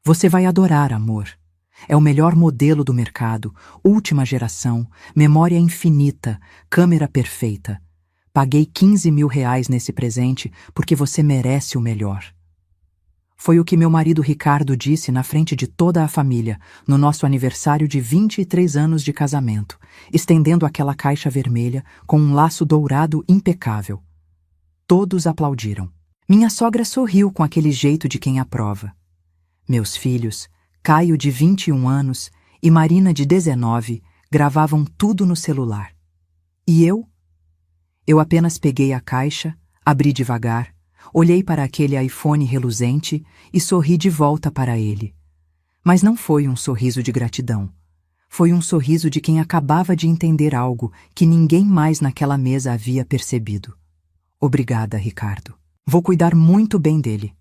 Você vai adorar, amor. É o melhor modelo do mercado, última geração, memória infinita, câmera perfeita. Paguei R$ 15.000 nesse presente porque você merece o melhor. Foi o que meu marido Ricardo disse na frente de toda a família, no nosso aniversário de 23 anos de casamento, estendendo aquela caixa vermelha com um laço dourado impecável. Todos aplaudiram. Minha sogra sorriu com aquele jeito de quem aprova. Meus filhos, Caio de 21 anos e Marina de 19, gravavam tudo no celular. E eu? Eu apenas peguei a caixa, abri devagar, olhei para aquele iPhone reluzente e sorri de volta para ele. Mas não foi um sorriso de gratidão. Foi um sorriso de quem acabava de entender algo que ninguém mais naquela mesa havia percebido. Obrigada, Ricardo. Vou cuidar muito bem dele.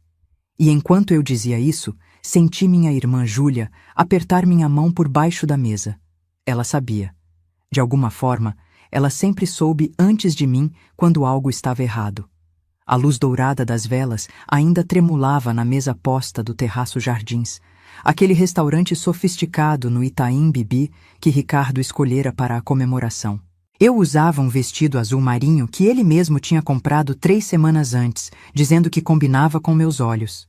E enquanto eu dizia isso, senti minha irmã Júlia apertar minha mão por baixo da mesa. Ela sabia. De alguma forma, ela sempre soube antes de mim quando algo estava errado. A luz dourada das velas ainda tremulava na mesa posta do Terraço Jardins, aquele restaurante sofisticado no Itaim Bibi que Ricardo escolhera para a comemoração. Eu usava um vestido azul marinho que ele mesmo tinha comprado 3 semanas antes, dizendo que combinava com meus olhos.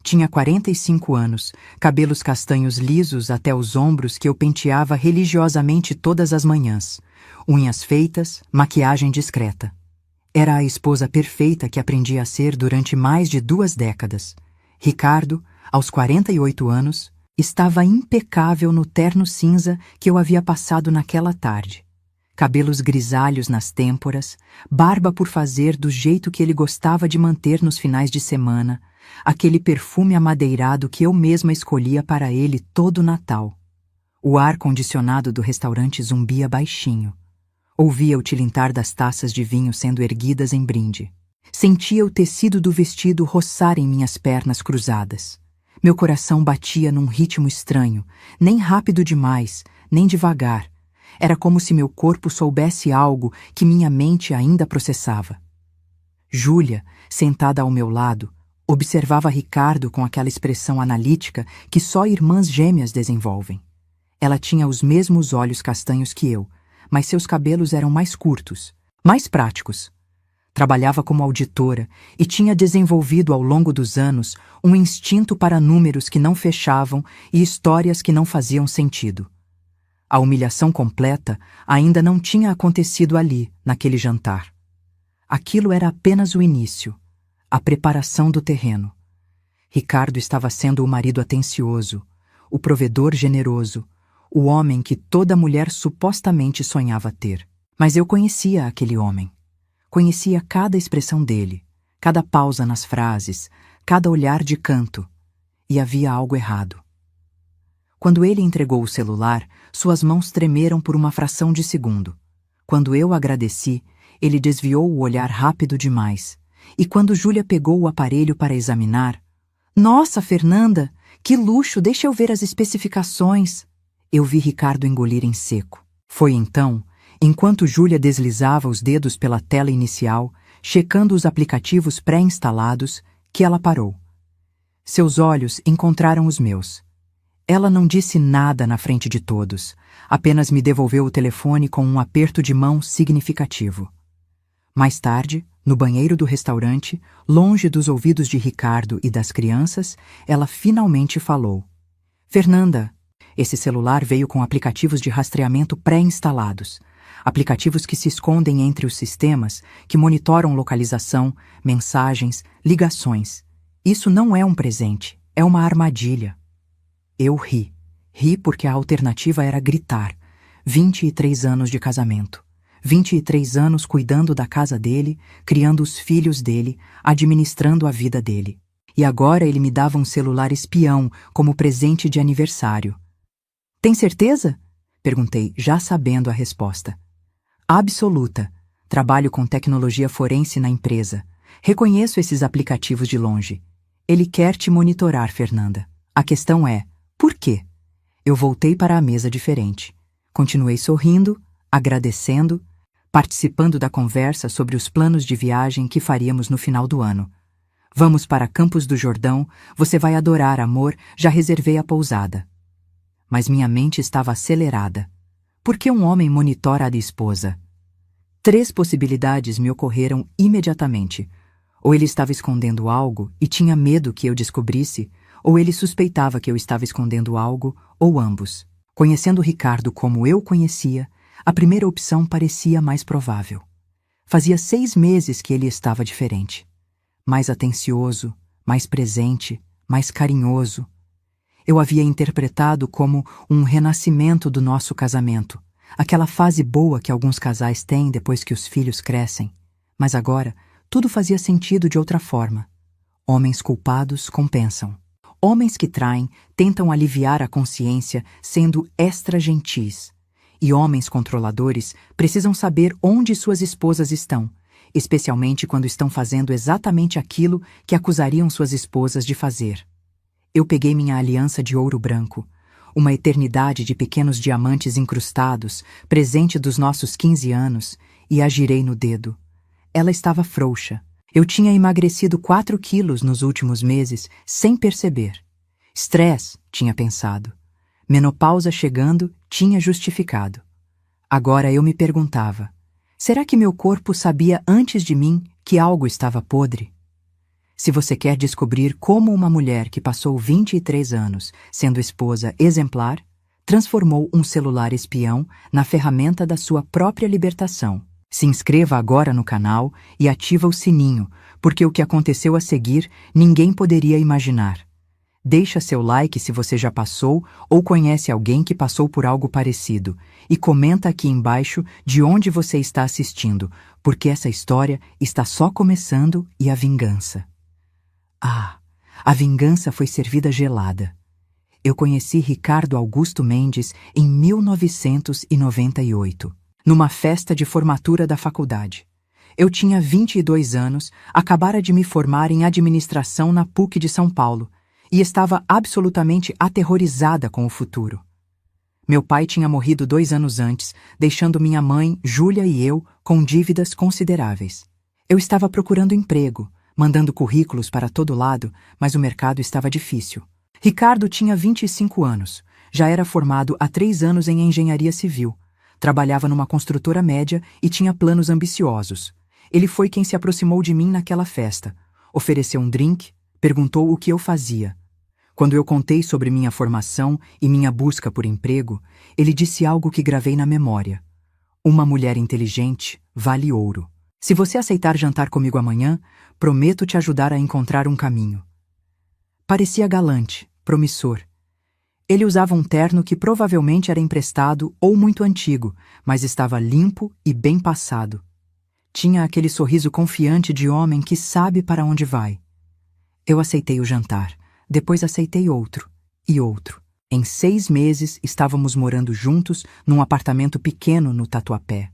Tinha 45 anos, cabelos castanhos lisos até os ombros que eu penteava religiosamente todas as manhãs, unhas feitas, maquiagem discreta. Era a esposa perfeita que aprendi a ser durante mais de 2 décadas. Ricardo, aos 48 anos, estava impecável no terno cinza que eu havia passado naquela tarde. Cabelos grisalhos nas têmporas, barba por fazer do jeito que ele gostava de manter nos finais de semana, aquele perfume amadeirado que eu mesma escolhia para ele todo Natal. O ar-condicionado do restaurante zumbia baixinho. Ouvia o tilintar das taças de vinho sendo erguidas em brinde. Sentia o tecido do vestido roçar em minhas pernas cruzadas. Meu coração batia num ritmo estranho, nem rápido demais, nem devagar. Era como se meu corpo soubesse algo que minha mente ainda processava. Júlia, sentada ao meu lado, observava Ricardo com aquela expressão analítica que só irmãs gêmeas desenvolvem. Ela tinha os mesmos olhos castanhos que eu, mas seus cabelos eram mais curtos, mais práticos. Trabalhava como auditora e tinha desenvolvido ao longo dos anos um instinto para números que não fechavam e histórias que não faziam sentido. A humilhação completa ainda não tinha acontecido ali, naquele jantar. Aquilo era apenas o início, a preparação do terreno. Ricardo estava sendo o marido atencioso, o provedor generoso, o homem que toda mulher supostamente sonhava ter. Mas eu conhecia aquele homem. Conhecia cada expressão dele, cada pausa nas frases, cada olhar de canto. E havia algo errado. Quando ele entregou o celular, suas mãos tremeram por uma fração de segundo. Quando eu agradeci, ele desviou o olhar rápido demais. E quando Júlia pegou o aparelho para examinar, "Nossa, Fernanda, que luxo, deixa eu ver as especificações." Eu vi Ricardo engolir em seco. Foi então, enquanto Júlia deslizava os dedos pela tela inicial, checando os aplicativos pré-instalados, que ela parou. Seus olhos encontraram os meus. Ela não disse nada na frente de todos, apenas me devolveu o telefone com um aperto de mão significativo. Mais tarde, no banheiro do restaurante, longe dos ouvidos de Ricardo e das crianças, ela finalmente falou. "Fernanda, esse celular veio com aplicativos de rastreamento pré-instalados. Aplicativos que se escondem entre os sistemas, que monitoram localização, mensagens, ligações. Isso não é um presente, é uma armadilha." Eu ri. Ri porque a alternativa era gritar. 23 anos de casamento. 23 anos cuidando da casa dele, criando os filhos dele, administrando a vida dele. E agora ele me dava um celular espião como presente de aniversário. "Tem certeza?" perguntei, já sabendo a resposta. "Absoluta. Trabalho com tecnologia forense na empresa. Reconheço esses aplicativos de longe. Ele quer te monitorar, Fernanda. A questão é, por quê?" Eu voltei para a mesa diferente. Continuei sorrindo, agradecendo, participando da conversa sobre os planos de viagem que faríamos no final do ano. Vamos para Campos do Jordão, você vai adorar, amor, já reservei a pousada. Mas minha mente estava acelerada. Por que um homem monitora a esposa? 3 possibilidades me ocorreram imediatamente. Ou ele estava escondendo algo e tinha medo que eu descobrisse, ou ele suspeitava que eu estava escondendo algo, ou ambos. Conhecendo Ricardo como eu conhecia, a primeira opção parecia mais provável. Fazia 6 meses que ele estava diferente. Mais atencioso, mais presente, mais carinhoso. Eu havia interpretado como um renascimento do nosso casamento, aquela fase boa que alguns casais têm depois que os filhos crescem. Mas agora, tudo fazia sentido de outra forma. Homens culpados compensam. Homens que traem tentam aliviar a consciência sendo extra gentis. E homens controladores precisam saber onde suas esposas estão, especialmente quando estão fazendo exatamente aquilo que acusariam suas esposas de fazer. Eu peguei minha aliança de ouro branco, uma eternidade de pequenos diamantes incrustados, presente dos nossos 15 anos, e a girei no dedo. Ela estava frouxa. Eu tinha emagrecido 4 quilos nos últimos meses, sem perceber. Estresse, tinha pensado. Menopausa chegando, tinha justificado. Agora eu me perguntava, será que meu corpo sabia antes de mim que algo estava podre? Se você quer descobrir como uma mulher que passou 23 anos sendo esposa exemplar, transformou um celular espião na ferramenta da sua própria libertação, se inscreva agora no canal e ativa o sininho, porque o que aconteceu a seguir ninguém poderia imaginar. Deixa seu like se você já passou ou conhece alguém que passou por algo parecido e comenta aqui embaixo de onde você está assistindo, porque essa história está só começando e a vingança. A vingança foi servida gelada. Eu conheci Ricardo Augusto Mendes em 1998, numa festa de formatura da faculdade. Eu tinha 22 anos, acabara de me formar em administração na PUC de São Paulo e estava absolutamente aterrorizada com o futuro. Meu pai tinha morrido 2 anos antes, deixando minha mãe, Júlia e eu com dívidas consideráveis. Eu estava procurando emprego, mandando currículos para todo lado, mas o mercado estava difícil. Ricardo tinha 25 anos, já era formado há 3 anos em engenharia civil, trabalhava numa construtora média e tinha planos ambiciosos. Ele foi quem se aproximou de mim naquela festa, ofereceu um drink, perguntou o que eu fazia. Quando eu contei sobre minha formação e minha busca por emprego, ele disse algo que gravei na memória. Uma mulher inteligente vale ouro. Se você aceitar jantar comigo amanhã, prometo te ajudar a encontrar um caminho. Parecia galante, promissor. Ele usava um terno que provavelmente era emprestado ou muito antigo, mas estava limpo e bem passado. Tinha aquele sorriso confiante de homem que sabe para onde vai. Eu aceitei o jantar, depois aceitei outro, e outro. Em 6 meses estávamos morando juntos num apartamento pequeno no Tatuapé.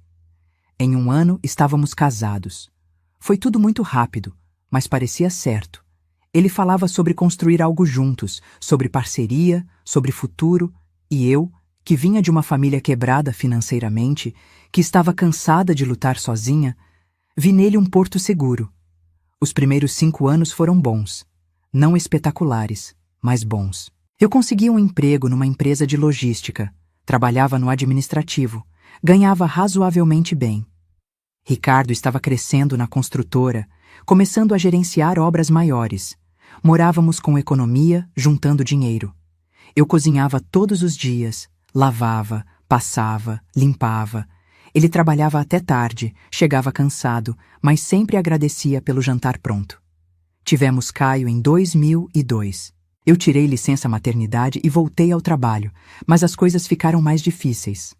Em 1 ano estávamos casados. Foi tudo muito rápido, mas parecia certo. Ele falava sobre construir algo juntos, sobre parceria, sobre futuro, e eu, que vinha de uma família quebrada financeiramente, que estava cansada de lutar sozinha, vi nele um porto seguro. Os primeiros 5 anos foram bons. Não espetaculares, mas bons. Eu consegui um emprego numa empresa de logística, trabalhava no administrativo, ganhava razoavelmente bem. Ricardo estava crescendo na construtora, começando a gerenciar obras maiores. Morávamos com economia, juntando dinheiro. Eu cozinhava todos os dias, lavava, passava, limpava. Ele trabalhava até tarde, chegava cansado, mas sempre agradecia pelo jantar pronto. Tivemos Caio em 2002. Eu tirei licença maternidade e voltei ao trabalho, mas as coisas ficaram mais difíceis.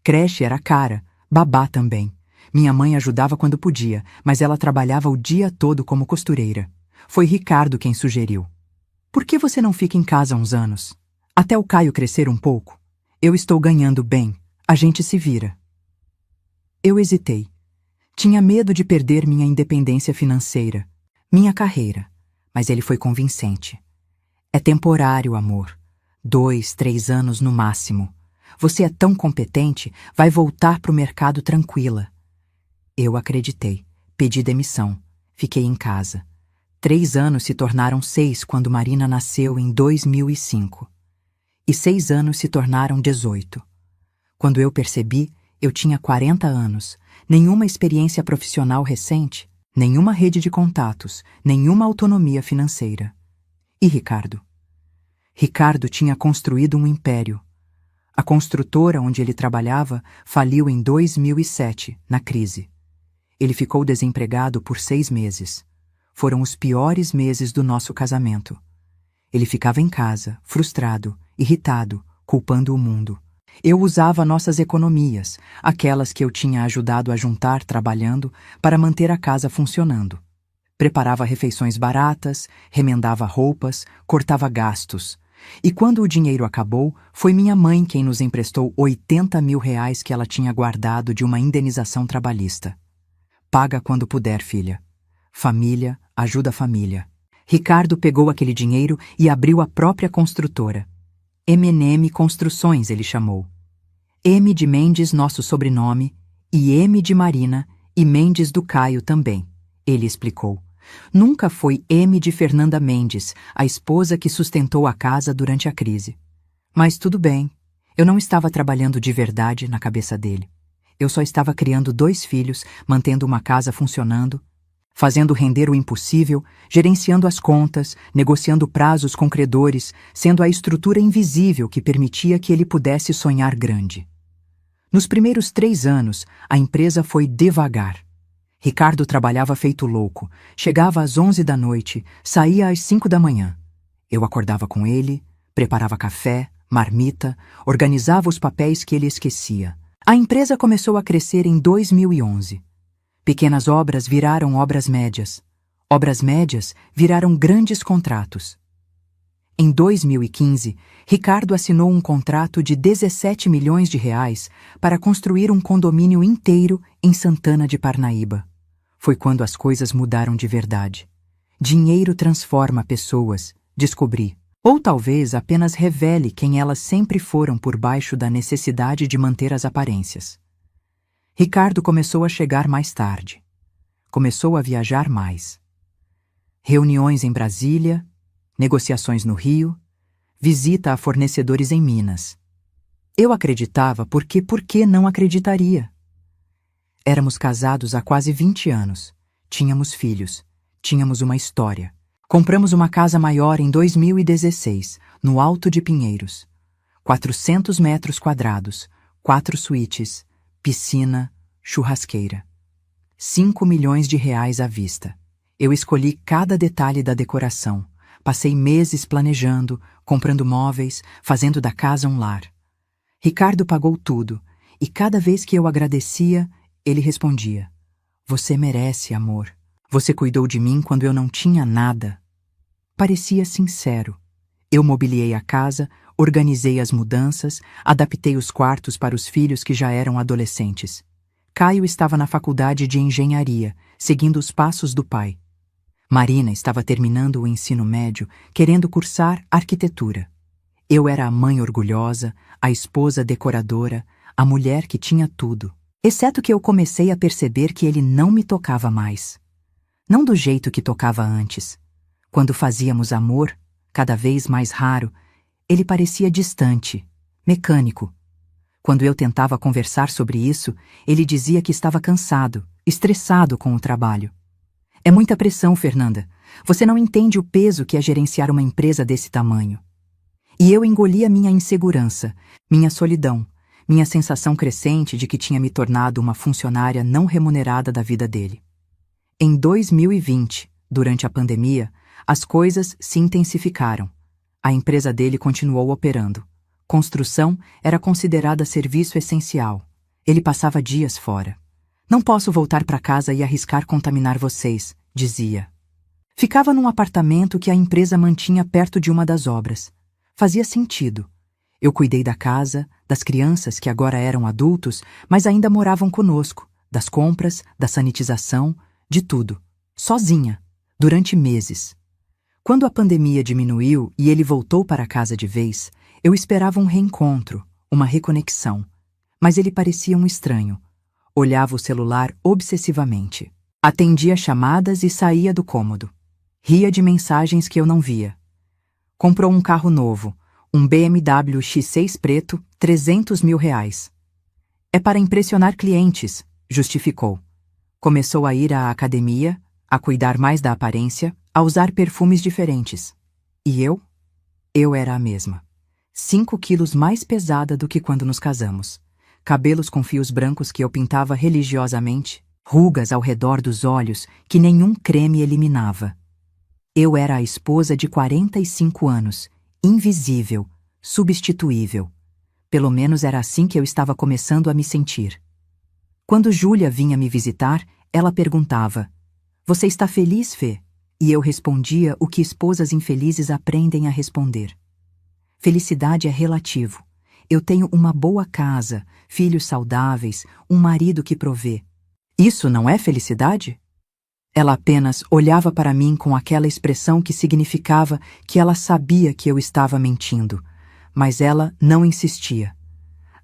Creche era cara, babá também. Minha mãe ajudava quando podia, mas ela trabalhava o dia todo como costureira. Foi Ricardo quem sugeriu. Por que você não fica em casa uns anos? Até o Caio crescer um pouco? Eu estou ganhando bem, a gente se vira. Eu hesitei. Tinha medo de perder minha independência financeira, minha carreira, mas ele foi convincente. É temporário, amor. 2, 3 anos no máximo. Você é tão competente, vai voltar para o mercado tranquila. Eu acreditei. Pedi demissão. Fiquei em casa. 3 anos se tornaram 6 quando Marina nasceu em 2005. E 6 anos se tornaram 18. Quando eu percebi, eu tinha 40 anos, nenhuma experiência profissional recente, nenhuma rede de contatos, nenhuma autonomia financeira. E Ricardo? Ricardo tinha construído um império. A construtora onde ele trabalhava faliu em 2007, na crise. Ele ficou desempregado por 6 meses. Foram os piores meses do nosso casamento. Ele ficava em casa, frustrado, irritado, culpando o mundo. Eu usava nossas economias, aquelas que eu tinha ajudado a juntar trabalhando, para manter a casa funcionando. Preparava refeições baratas, remendava roupas, cortava gastos. E quando o dinheiro acabou, foi minha mãe quem nos emprestou 80 mil reais que ela tinha guardado de uma indenização trabalhista. Paga quando puder, filha. Família ajuda a família. Ricardo pegou aquele dinheiro e abriu a própria construtora. M&M Construções, ele chamou. M de Mendes, nosso sobrenome, e M de Marina, e Mendes do Caio também, ele explicou. Nunca foi M de Fernanda Mendes, a esposa que sustentou a casa durante a crise. Mas tudo bem, eu não estava trabalhando de verdade na cabeça dele. Eu só estava criando 2 filhos, mantendo uma casa funcionando, fazendo render o impossível, gerenciando as contas, negociando prazos com credores, sendo a estrutura invisível que permitia que ele pudesse sonhar grande. Nos primeiros 3 anos, a empresa foi devagar. Ricardo trabalhava feito louco, chegava às 11 da noite, saía às 5 da manhã. Eu acordava com ele, preparava café, marmita, organizava os papéis que ele esquecia. A empresa começou a crescer em 2011. Pequenas obras viraram obras médias. Obras médias viraram grandes contratos. Em 2015, Ricardo assinou um contrato de 17 milhões de reais para construir um condomínio inteiro em Santana de Parnaíba. Foi quando as coisas mudaram de verdade. Dinheiro transforma pessoas, descobri. Ou talvez apenas revele quem elas sempre foram por baixo da necessidade de manter as aparências. Ricardo começou a chegar mais tarde. Começou a viajar mais. Reuniões em Brasília, negociações no Rio, visita a fornecedores em Minas. Eu acreditava porque por que não acreditaria? Éramos casados há quase 20 anos. Tínhamos filhos. Tínhamos uma história. Compramos uma casa maior em 2016, no Alto de Pinheiros. 400 metros quadrados, 4 suítes, piscina, churrasqueira. 5 milhões de reais à vista. Eu escolhi cada detalhe da decoração. Passei meses planejando, comprando móveis, fazendo da casa um lar. Ricardo pagou tudo, e cada vez que eu agradecia, ele respondia: "Você merece, amor. Você cuidou de mim quando eu não tinha nada." Parecia sincero. Eu mobiliei a casa, organizei as mudanças, adaptei os quartos para os filhos que já eram adolescentes. Caio estava na faculdade de engenharia, seguindo os passos do pai. Marina estava terminando o ensino médio, querendo cursar arquitetura. Eu era a mãe orgulhosa, a esposa decoradora, a mulher que tinha tudo. Exceto que eu comecei a perceber que ele não me tocava mais. Não do jeito que tocava antes. Quando fazíamos amor, cada vez mais raro, ele parecia distante, mecânico. Quando eu tentava conversar sobre isso, ele dizia que estava cansado, estressado com o trabalho. "É muita pressão, Fernanda. Você não entende o peso que é gerenciar uma empresa desse tamanho." E eu engolia minha insegurança, minha solidão, minha sensação crescente de que tinha me tornado uma funcionária não remunerada da vida dele. Em 2020, durante a pandemia, as coisas se intensificaram. A empresa dele continuou operando. Construção era considerada serviço essencial. Ele passava dias fora. "Não posso voltar para casa e arriscar contaminar vocês", dizia. Ficava num apartamento que a empresa mantinha perto de uma das obras. Fazia sentido. Eu cuidei da casa, das crianças que agora eram adultos, mas ainda moravam conosco, das compras, da sanitização, de tudo. Sozinha, durante meses. Quando a pandemia diminuiu e ele voltou para casa de vez, eu esperava um reencontro, uma reconexão. Mas ele parecia um estranho. Olhava o celular obsessivamente. Atendia chamadas e saía do cômodo. Ria de mensagens que eu não via. Comprou um carro novo, um BMW X6 preto, 300 mil reais. É para impressionar clientes, justificou. Começou a ir à academia, a cuidar mais da aparência, a usar perfumes diferentes. E eu? Eu era a mesma. 5 quilos mais pesada do que quando nos casamos. Cabelos com fios brancos que eu pintava religiosamente, rugas ao redor dos olhos que nenhum creme eliminava. Eu era a esposa de 45 anos, invisível, substituível. Pelo menos era assim que eu estava começando a me sentir. Quando Júlia vinha me visitar, ela perguntava: "Você está feliz, Fê?" E eu respondia o que esposas infelizes aprendem a responder. Felicidade é relativo. Eu tenho uma boa casa, filhos saudáveis, um marido que provê. Isso não é felicidade? Ela apenas olhava para mim com aquela expressão que significava que ela sabia que eu estava mentindo, mas ela não insistia.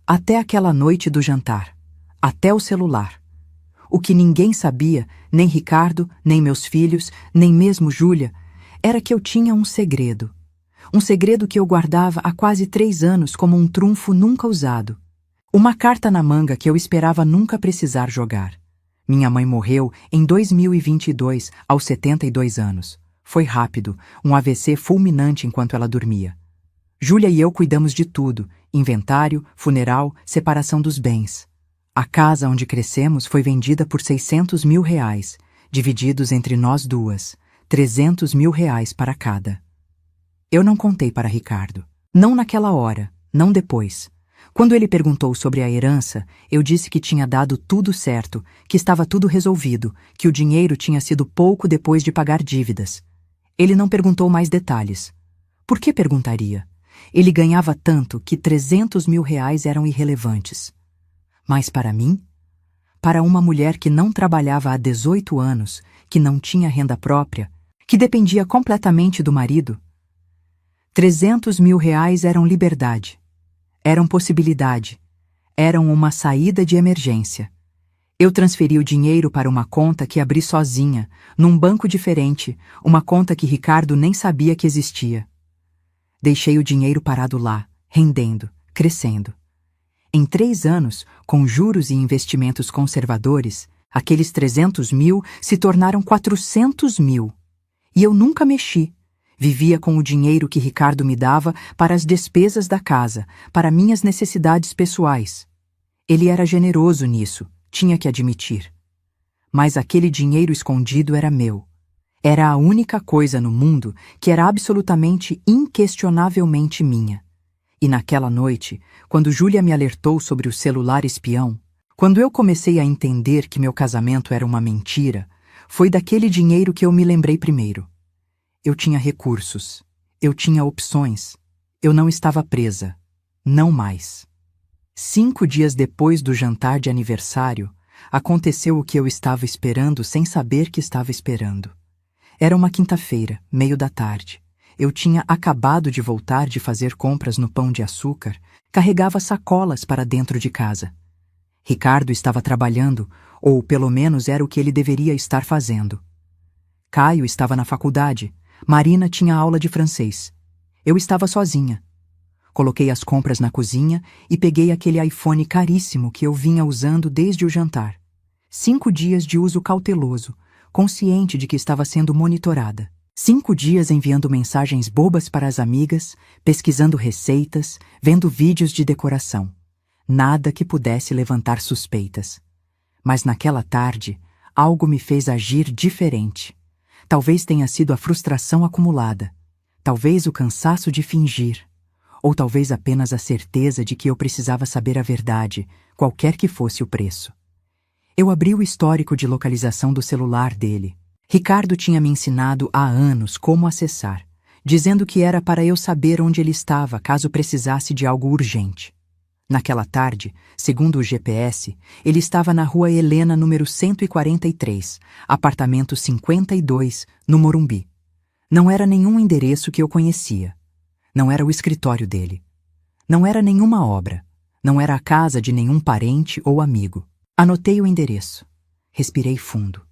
Até aquela noite do jantar, até o celular. O que ninguém sabia, nem Ricardo, nem meus filhos, nem mesmo Júlia, era que eu tinha um segredo. Um segredo que eu guardava há quase 3 anos como um trunfo nunca usado. Uma carta na manga que eu esperava nunca precisar jogar. Minha mãe morreu em 2022, aos 72 anos. Foi rápido, um AVC fulminante enquanto ela dormia. Júlia e eu cuidamos de tudo: inventário, funeral, separação dos bens. A casa onde crescemos foi vendida por 600 mil reais, divididos entre nós duas, 300 mil reais para cada. Eu não contei para Ricardo. Não naquela hora, não depois. Quando ele perguntou sobre a herança, eu disse que tinha dado tudo certo, que estava tudo resolvido, que o dinheiro tinha sido pouco depois de pagar dívidas. Ele não perguntou mais detalhes. Por que perguntaria? Ele ganhava tanto que 300 mil reais eram irrelevantes. Mas para mim? Para uma mulher que não trabalhava há 18 anos, que não tinha renda própria, que dependia completamente do marido, 300 mil reais eram liberdade. Eram possibilidade. Eram uma saída de emergência. Eu transferi o dinheiro para uma conta que abri sozinha, num banco diferente, uma conta que Ricardo nem sabia que existia. Deixei o dinheiro parado lá, rendendo, crescendo. Em 3 anos, com juros e investimentos conservadores, aqueles 300 mil se tornaram 400 mil. E eu nunca mexi. Vivia com o dinheiro que Ricardo me dava para as despesas da casa, para minhas necessidades pessoais. Ele era generoso nisso, tinha que admitir. Mas aquele dinheiro escondido era meu. Era a única coisa no mundo que era absolutamente, inquestionavelmente minha. E naquela noite, quando Júlia me alertou sobre o celular espião, quando eu comecei a entender que meu casamento era uma mentira, foi daquele dinheiro que eu me lembrei primeiro. Eu tinha recursos. Eu tinha opções. Eu não estava presa. Não mais. 5 dias depois do jantar de aniversário, aconteceu o que eu estava esperando sem saber que estava esperando. Era uma quinta-feira, meio da tarde. Eu tinha acabado de voltar de fazer compras no Pão de Açúcar, carregava sacolas para dentro de casa. Ricardo estava trabalhando, ou pelo menos era o que ele deveria estar fazendo. Caio estava na faculdade. Marina tinha aula de francês. Eu estava sozinha. Coloquei as compras na cozinha e peguei aquele iPhone caríssimo que eu vinha usando desde o jantar. 5 dias de uso cauteloso, consciente de que estava sendo monitorada. 5 dias enviando mensagens bobas para as amigas, pesquisando receitas, vendo vídeos de decoração. Nada que pudesse levantar suspeitas. Mas naquela tarde, algo me fez agir diferente. Talvez tenha sido a frustração acumulada, talvez o cansaço de fingir, ou talvez apenas a certeza de que eu precisava saber a verdade, qualquer que fosse o preço. Eu abri o histórico de localização do celular dele. Ricardo tinha me ensinado há anos como acessar, dizendo que era para eu saber onde ele estava caso precisasse de algo urgente. Naquela tarde, segundo o GPS, ele estava na Rua Helena, número 143, apartamento 52, no Morumbi. Não era nenhum endereço que eu conhecia. Não era o escritório dele. Não era nenhuma obra. Não era a casa de nenhum parente ou amigo. Anotei o endereço. Respirei fundo.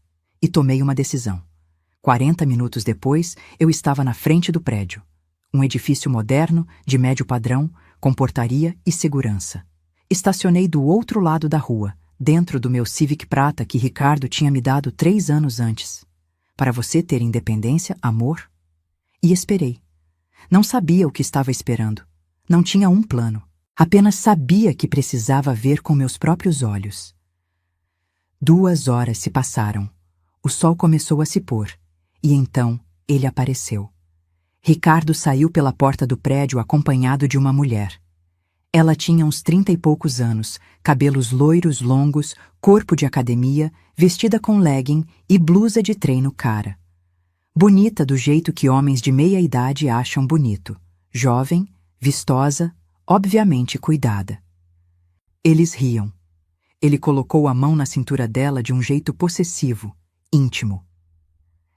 E tomei uma decisão. 40 minutos depois, eu estava na frente do prédio. Um edifício moderno, de médio padrão, com portaria e segurança. Estacionei do outro lado da rua, dentro do meu Civic prata que Ricardo tinha me dado 3 anos antes. Para você ter independência, amor? E esperei. Não sabia o que estava esperando. Não tinha um plano. Apenas sabia que precisava ver com meus próprios olhos. 2 horas se passaram. O sol começou a se pôr. E então ele apareceu. Ricardo saiu pela porta do prédio acompanhado de uma mulher. Ela tinha uns 30 e poucos anos, cabelos loiros longos, corpo de academia, vestida com legging e blusa de treino cara. Bonita do jeito que homens de meia idade acham bonito. Jovem, vistosa, obviamente cuidada. Eles riam. Ele colocou a mão na cintura dela de um jeito possessivo, íntimo.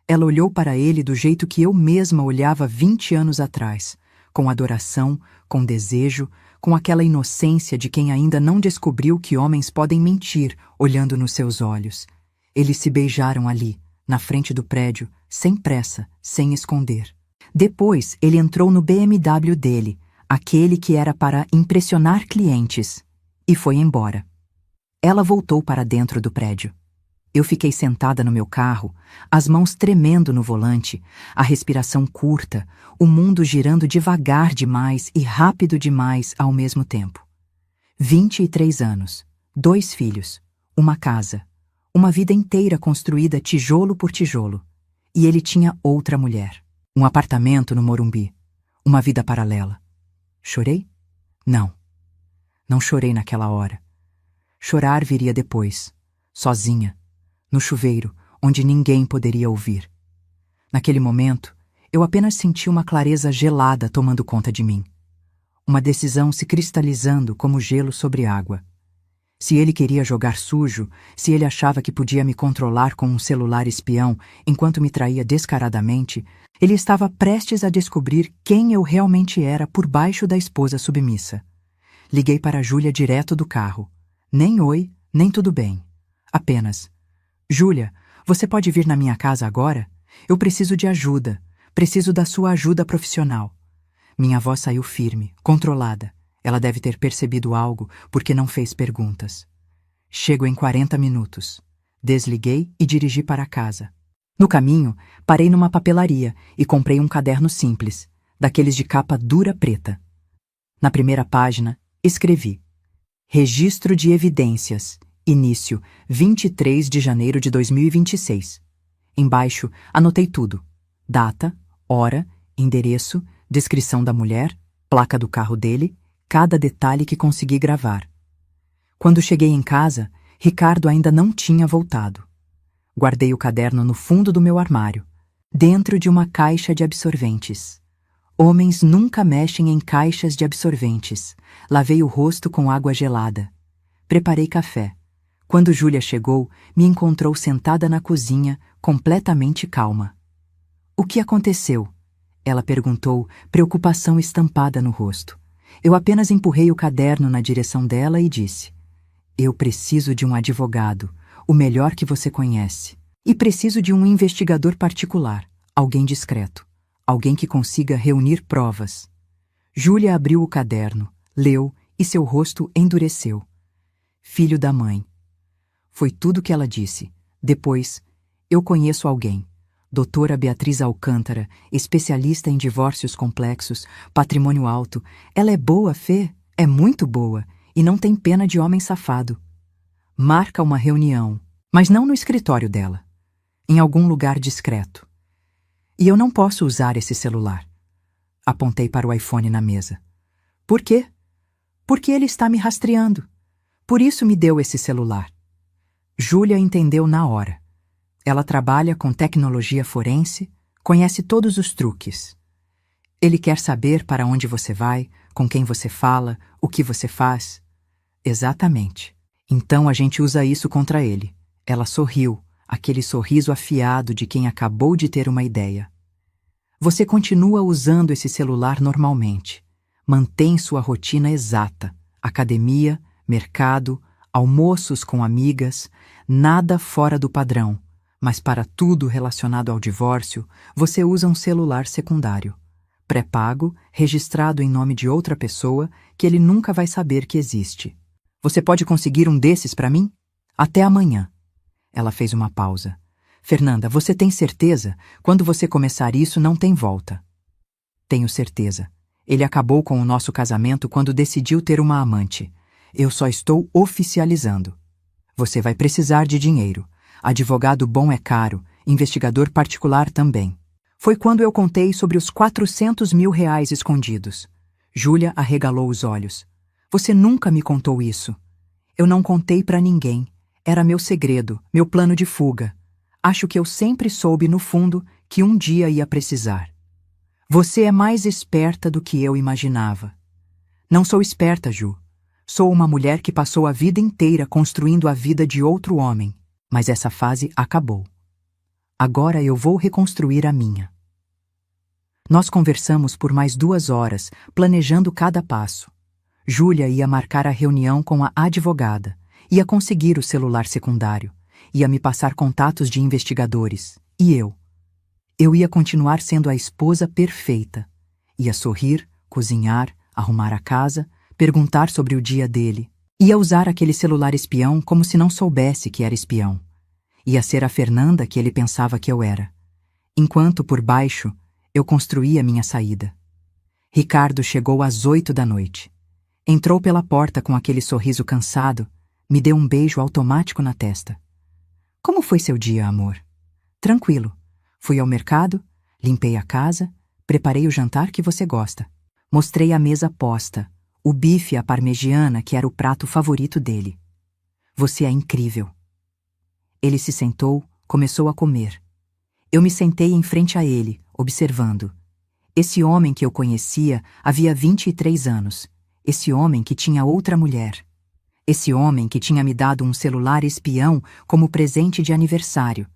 Ela olhou para ele do jeito que eu mesma olhava 20 anos atrás, com adoração, com desejo, com aquela inocência de quem ainda não descobriu que homens podem mentir olhando nos seus olhos. Eles se beijaram ali, na frente do prédio, sem pressa, sem esconder. Depois, ele entrou no BMW dele, aquele que era para impressionar clientes, e foi embora. Ela voltou para dentro do prédio. Eu fiquei sentada no meu carro, as mãos tremendo no volante, a respiração curta, o mundo girando devagar demais e rápido demais ao mesmo tempo. 23 anos, 2 filhos, uma casa, uma vida inteira construída tijolo por tijolo. E ele tinha outra mulher, um apartamento no Morumbi, uma vida paralela. Chorei? Não. Não chorei naquela hora. Chorar viria depois, sozinha, no chuveiro, onde ninguém poderia ouvir. Naquele momento, eu apenas senti uma clareza gelada tomando conta de mim. Uma decisão se cristalizando como gelo sobre água. Se ele queria jogar sujo, se ele achava que podia me controlar com um celular espião enquanto me traía descaradamente, ele estava prestes a descobrir quem eu realmente era por baixo da esposa submissa. Liguei para Júlia direto do carro. Nem oi, nem tudo bem. Apenas: Júlia, você pode vir na minha casa agora? Eu preciso de ajuda. Preciso da sua ajuda profissional. Minha voz saiu firme, controlada. Ela deve ter percebido algo, porque não fez perguntas. Chego em 40 minutos. Desliguei e dirigi para casa. No caminho, parei numa papelaria e comprei um caderno simples, daqueles de capa dura preta. Na primeira página, escrevi: Registro de evidências. Início, 23 de janeiro de 2026. Embaixo, anotei tudo. Data, hora, endereço, descrição da mulher, placa do carro dele, cada detalhe que consegui gravar. Quando cheguei em casa, Ricardo ainda não tinha voltado. Guardei o caderno no fundo do meu armário, dentro de uma caixa de absorventes. Homens nunca mexem em caixas de absorventes. Lavei o rosto com água gelada. Preparei café. Quando Júlia chegou, me encontrou sentada na cozinha, completamente calma. O que aconteceu? Ela perguntou, preocupação estampada no rosto. Eu apenas empurrei o caderno na direção dela e disse: Eu preciso de um advogado, o melhor que você conhece. E preciso de um investigador particular, alguém discreto, alguém que consiga reunir provas. Júlia abriu o caderno, leu e seu rosto endureceu. Filho da mãe. Foi tudo o que ela disse. Depois, eu conheço alguém. Doutora Beatriz Alcântara, especialista em divórcios complexos, patrimônio alto. Ela é boa, Fê? É muito boa. E não tem pena de homem safado. Marca uma reunião, mas não no escritório dela. Em algum lugar discreto. E eu não posso usar esse celular. Apontei para o iPhone na mesa. Por quê? Porque ele está me rastreando. Por isso me deu esse celular. Júlia entendeu na hora. Ela trabalha com tecnologia forense, conhece todos os truques. Ele quer saber para onde você vai, com quem você fala, o que você faz. Exatamente. Então a gente usa isso contra ele. Ela sorriu, aquele sorriso afiado de quem acabou de ter uma ideia. Você continua usando esse celular normalmente. Mantém sua rotina exata. Academia, mercado, almoços com amigas, nada fora do padrão. Mas para tudo relacionado ao divórcio, você usa um celular secundário, pré-pago, registrado em nome de outra pessoa que ele nunca vai saber que existe. Você pode conseguir um desses para mim? Até amanhã. Ela fez uma pausa. Fernanda, você tem certeza? Quando você começar isso, não tem volta. Tenho certeza. Ele acabou com o nosso casamento quando decidiu ter uma amante. Eu só estou oficializando. Você vai precisar de dinheiro. Advogado bom é caro, investigador particular também. Foi quando eu contei sobre os 400 mil reais escondidos. Júlia arregalou os olhos. Você nunca me contou isso. Eu não contei para ninguém. Era meu segredo, meu plano de fuga. Acho que eu sempre soube, no fundo, que um dia ia precisar. Você é mais esperta do que eu imaginava. Não sou esperta, Ju. Sou uma mulher que passou a vida inteira construindo a vida de outro homem. Mas essa fase acabou. Agora eu vou reconstruir a minha. Nós conversamos por mais 2 horas, planejando cada passo. Júlia ia marcar a reunião com a advogada, ia conseguir o celular secundário, ia me passar contatos de investigadores, e eu. Eu ia continuar sendo a esposa perfeita. Ia sorrir, cozinhar, arrumar a casa, perguntar sobre o dia dele. Ia usar aquele celular espião como se não soubesse que era espião. Ia ser a Fernanda que ele pensava que eu era. Enquanto, por baixo, eu construía minha saída. Ricardo chegou às 8 da noite. Entrou pela porta com aquele sorriso cansado, me deu um beijo automático na testa. Como foi seu dia, amor? Tranquilo. Fui ao mercado, limpei a casa, preparei o jantar que você gosta. Mostrei a mesa posta, o bife à parmegiana que era o prato favorito dele. Você é incrível. Ele se sentou, começou a comer. Eu me sentei em frente a ele, observando. Esse homem que eu conhecia havia 23 anos. Esse homem que tinha outra mulher. Esse homem que tinha me dado um celular espião como presente de aniversário.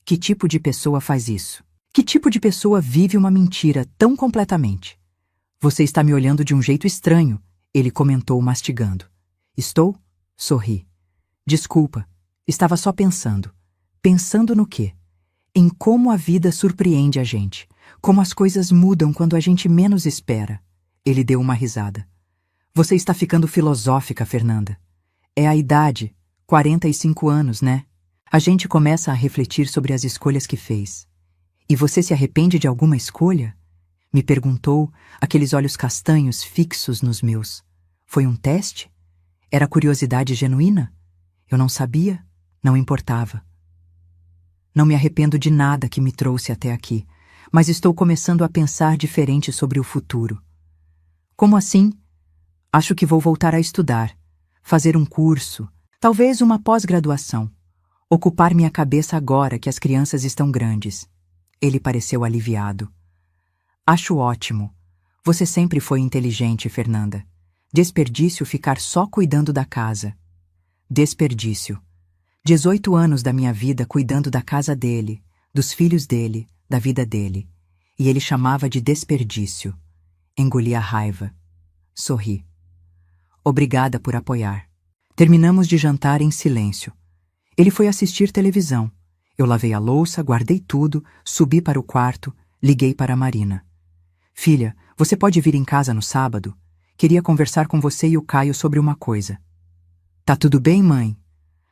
Que tipo de pessoa faz isso? Que tipo de pessoa vive uma mentira tão completamente? Você está me olhando de um jeito estranho, ele comentou mastigando. Estou? Sorri. Desculpa, estava só pensando. Pensando no quê? Em como a vida surpreende a gente. Como as coisas mudam quando a gente menos espera. Ele deu uma risada. Você está ficando filosófica, Fernanda. É a idade, 45 anos, né? A gente começa a refletir sobre as escolhas que fez. E você se arrepende de alguma escolha? Me perguntou, aqueles olhos castanhos fixos nos meus. Foi um teste? Era curiosidade genuína? Eu não sabia, não importava. Não me arrependo de nada que me trouxe até aqui, mas estou começando a pensar diferente sobre o futuro. Como assim? Acho que vou voltar a estudar, fazer um curso, talvez uma pós-graduação. Ocupar minha cabeça agora que as crianças estão grandes. Ele pareceu aliviado. Acho ótimo. Você sempre foi inteligente, Fernanda. Desperdício ficar só cuidando da casa. Desperdício. 18 anos da minha vida cuidando da casa dele, dos filhos dele, da vida dele. E ele chamava de desperdício. Engoli a raiva. Sorri. Obrigada por apoiar. Terminamos de jantar em silêncio. Ele foi assistir televisão. Eu lavei a louça, guardei tudo, subi para o quarto, liguei para a Marina. Filha, você pode vir em casa no sábado? Queria conversar com você e o Caio sobre uma coisa. Tá tudo bem, mãe?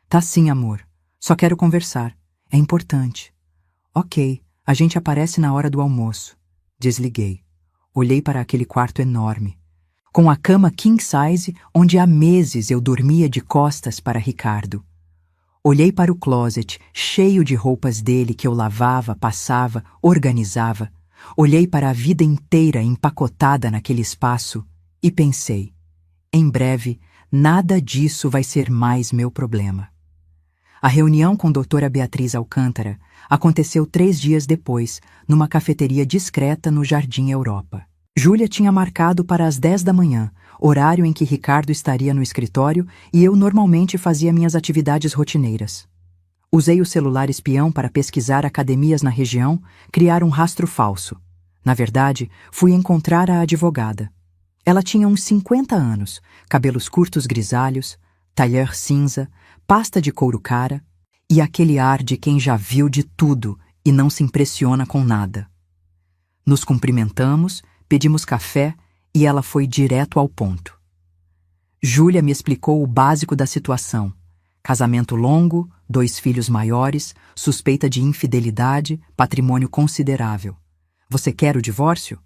Tá sim, amor. Só quero conversar. É importante. Ok, a gente aparece na hora do almoço. Desliguei. Olhei para aquele quarto enorme. Com a cama king size, onde há meses eu dormia de costas para Ricardo. Olhei para o closet, cheio de roupas dele que eu lavava, passava, organizava. Olhei para a vida inteira empacotada naquele espaço e pensei, em breve, nada disso vai ser mais meu problema. A reunião com doutora Beatriz Alcântara aconteceu 3 dias depois, numa cafeteria discreta no Jardim Europa. Júlia tinha marcado para as 10 da manhã, horário em que Ricardo estaria no escritório e eu normalmente fazia minhas atividades rotineiras. Usei o celular espião para pesquisar academias na região, criar um rastro falso. Na verdade, fui encontrar a advogada. Ela tinha uns 50 anos, cabelos curtos grisalhos, tailleur cinza, pasta de couro cara, E aquele ar de quem já viu de tudo e não se impressiona com nada. Nos cumprimentamos, pedimos café e ela foi direto ao ponto. Júlia me explicou o básico da situação. Casamento longo, 2 filhos maiores, suspeita de infidelidade, patrimônio considerável. Você quer o divórcio?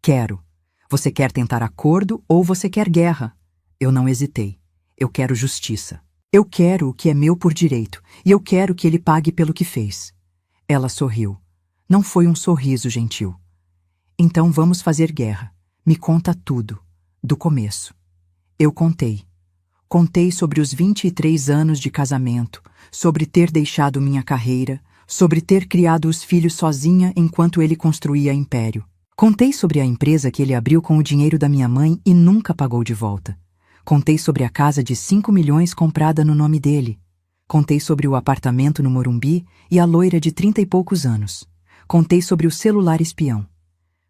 Quero. Você quer tentar acordo ou você quer guerra? Eu não hesitei. Eu quero justiça. Eu quero o que é meu por direito e eu quero que ele pague pelo que fez. Ela sorriu. Não foi um sorriso gentil. Então vamos fazer guerra. Me conta tudo, do começo. Eu contei. Contei sobre os 23 anos de casamento, sobre ter deixado minha carreira, sobre ter criado os filhos sozinha enquanto ele construía império. Contei sobre a empresa que ele abriu com o dinheiro da minha mãe e nunca pagou de volta. Contei sobre a casa de 5 milhões comprada no nome dele. Contei sobre o apartamento no Morumbi e a loira de 30 e poucos anos. Contei sobre o celular espião.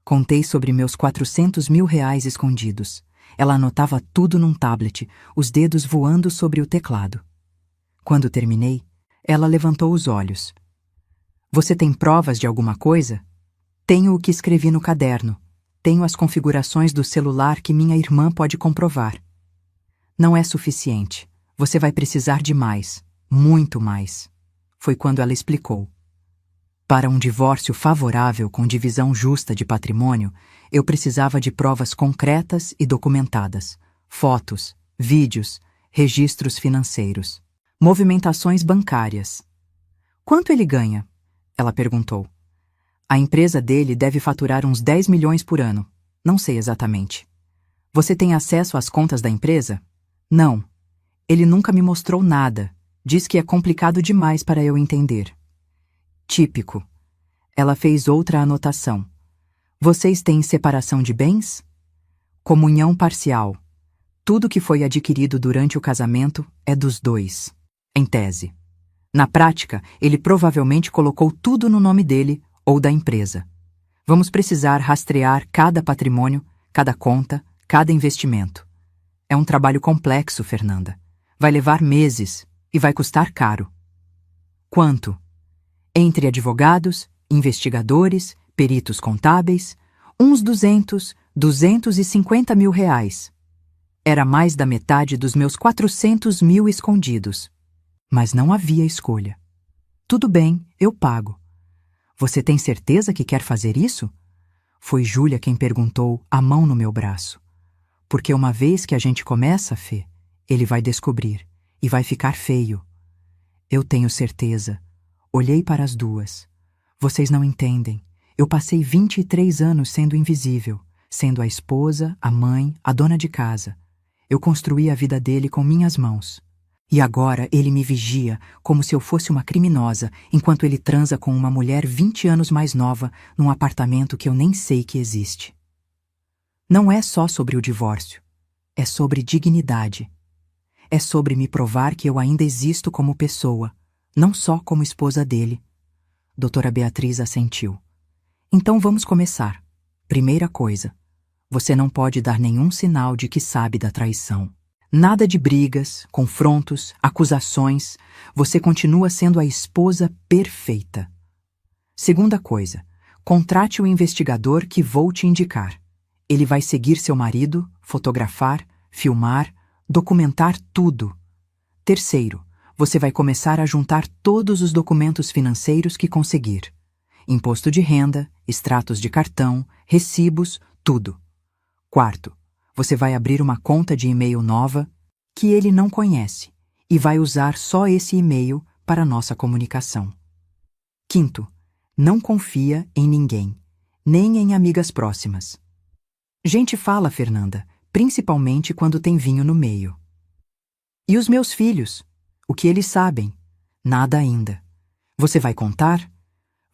Contei sobre meus 400 mil reais escondidos. Ela anotava tudo num tablet, os dedos voando sobre o teclado. Quando terminei, ela levantou os olhos. Você tem provas de alguma coisa? Tenho o que escrevi no caderno. Tenho as configurações do celular que minha irmã pode comprovar. Não é suficiente. Você vai precisar de mais, muito mais. Foi quando ela explicou. Para um divórcio favorável com divisão justa de patrimônio, eu precisava de provas concretas e documentadas, fotos, vídeos, registros financeiros, movimentações bancárias. Quanto ele ganha? Ela perguntou. A empresa dele deve faturar uns 10 milhões por ano. Não sei exatamente. Você tem acesso às contas da empresa? Não. Ele nunca me mostrou nada. Diz que é complicado demais para eu entender. Típico. Ela fez outra anotação. Vocês têm separação de bens? Comunhão parcial. Tudo que foi adquirido durante o casamento é dos dois. Em tese. Na prática, ele provavelmente colocou tudo no nome dele ou da empresa. Vamos precisar rastrear cada patrimônio, cada conta, cada investimento. É um trabalho complexo, Fernanda. Vai levar meses e vai custar caro. Quanto? Entre advogados, investigadores, peritos contábeis, uns 250 mil reais. Era mais da metade dos meus 400 mil escondidos. Mas não havia escolha. Tudo bem, eu pago. Você tem certeza que quer fazer isso? Foi Júlia quem perguntou, a mão no meu braço. Porque uma vez que a gente começa, Fê, ele vai descobrir e vai ficar feio. Eu tenho certeza. Olhei para as duas. Vocês não entendem. Eu passei 23 anos sendo invisível, sendo a esposa, a mãe, a dona de casa. Eu construí a vida dele com minhas mãos. E agora ele me vigia como se eu fosse uma criminosa, enquanto ele transa com uma mulher 20 anos mais nova num apartamento que eu nem sei que existe. Não é só sobre o divórcio. É sobre dignidade. É sobre me provar que eu ainda existo como pessoa, não só como esposa dele. Doutora Beatriz assentiu. Então vamos começar. Primeira coisa, você não pode dar nenhum sinal de que sabe da traição. Nada de brigas, confrontos, acusações. Você continua sendo a esposa perfeita. Segunda coisa, contrate o investigador que vou te indicar. Ele vai seguir seu marido, fotografar, filmar, documentar tudo. Terceiro, você vai começar a juntar todos os documentos financeiros que conseguir. Imposto de renda, extratos de cartão, recibos, tudo. Quarto, você vai abrir uma conta de e-mail nova que ele não conhece e vai usar só esse e-mail para nossa comunicação. Quinto, não confia em ninguém, nem em amigas próximas. Gente fala, Fernanda, principalmente quando tem vinho no meio. E os meus filhos? O que eles sabem? Nada ainda. Você vai contar?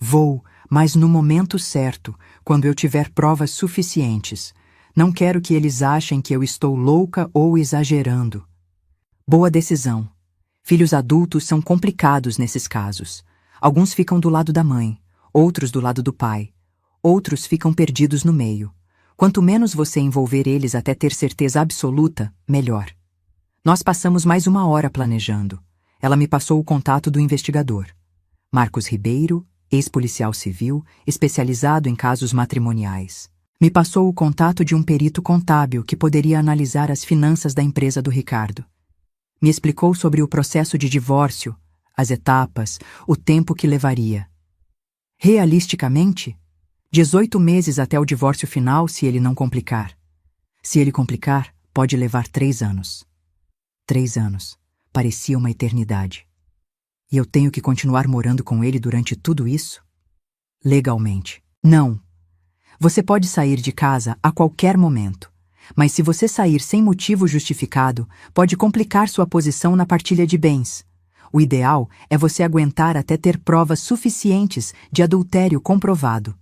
Vou, mas no momento certo, quando eu tiver provas suficientes. Não quero que eles achem que eu estou louca ou exagerando. Boa decisão. Filhos adultos são complicados nesses casos. Alguns ficam do lado da mãe, outros do lado do pai. Outros ficam perdidos no meio. Quanto menos você envolver eles até ter certeza absoluta, melhor. Nós passamos mais 1 hora planejando. Ela me passou o contato do investigador. Marcos Ribeiro, ex-policial civil, especializado em casos matrimoniais. Me passou o contato de um perito contábil que poderia analisar as finanças da empresa do Ricardo. Me explicou sobre o processo de divórcio, as etapas, o tempo que levaria. Realisticamente, 18 meses até o divórcio final se ele não complicar. Se ele complicar, pode levar 3 anos. 3 anos. Parecia uma eternidade. E eu tenho que continuar morando com ele durante tudo isso? Legalmente. Não. Você pode sair de casa a qualquer momento, mas se você sair sem motivo justificado, pode complicar sua posição na partilha de bens. O ideal é você aguentar até ter provas suficientes de adultério comprovado.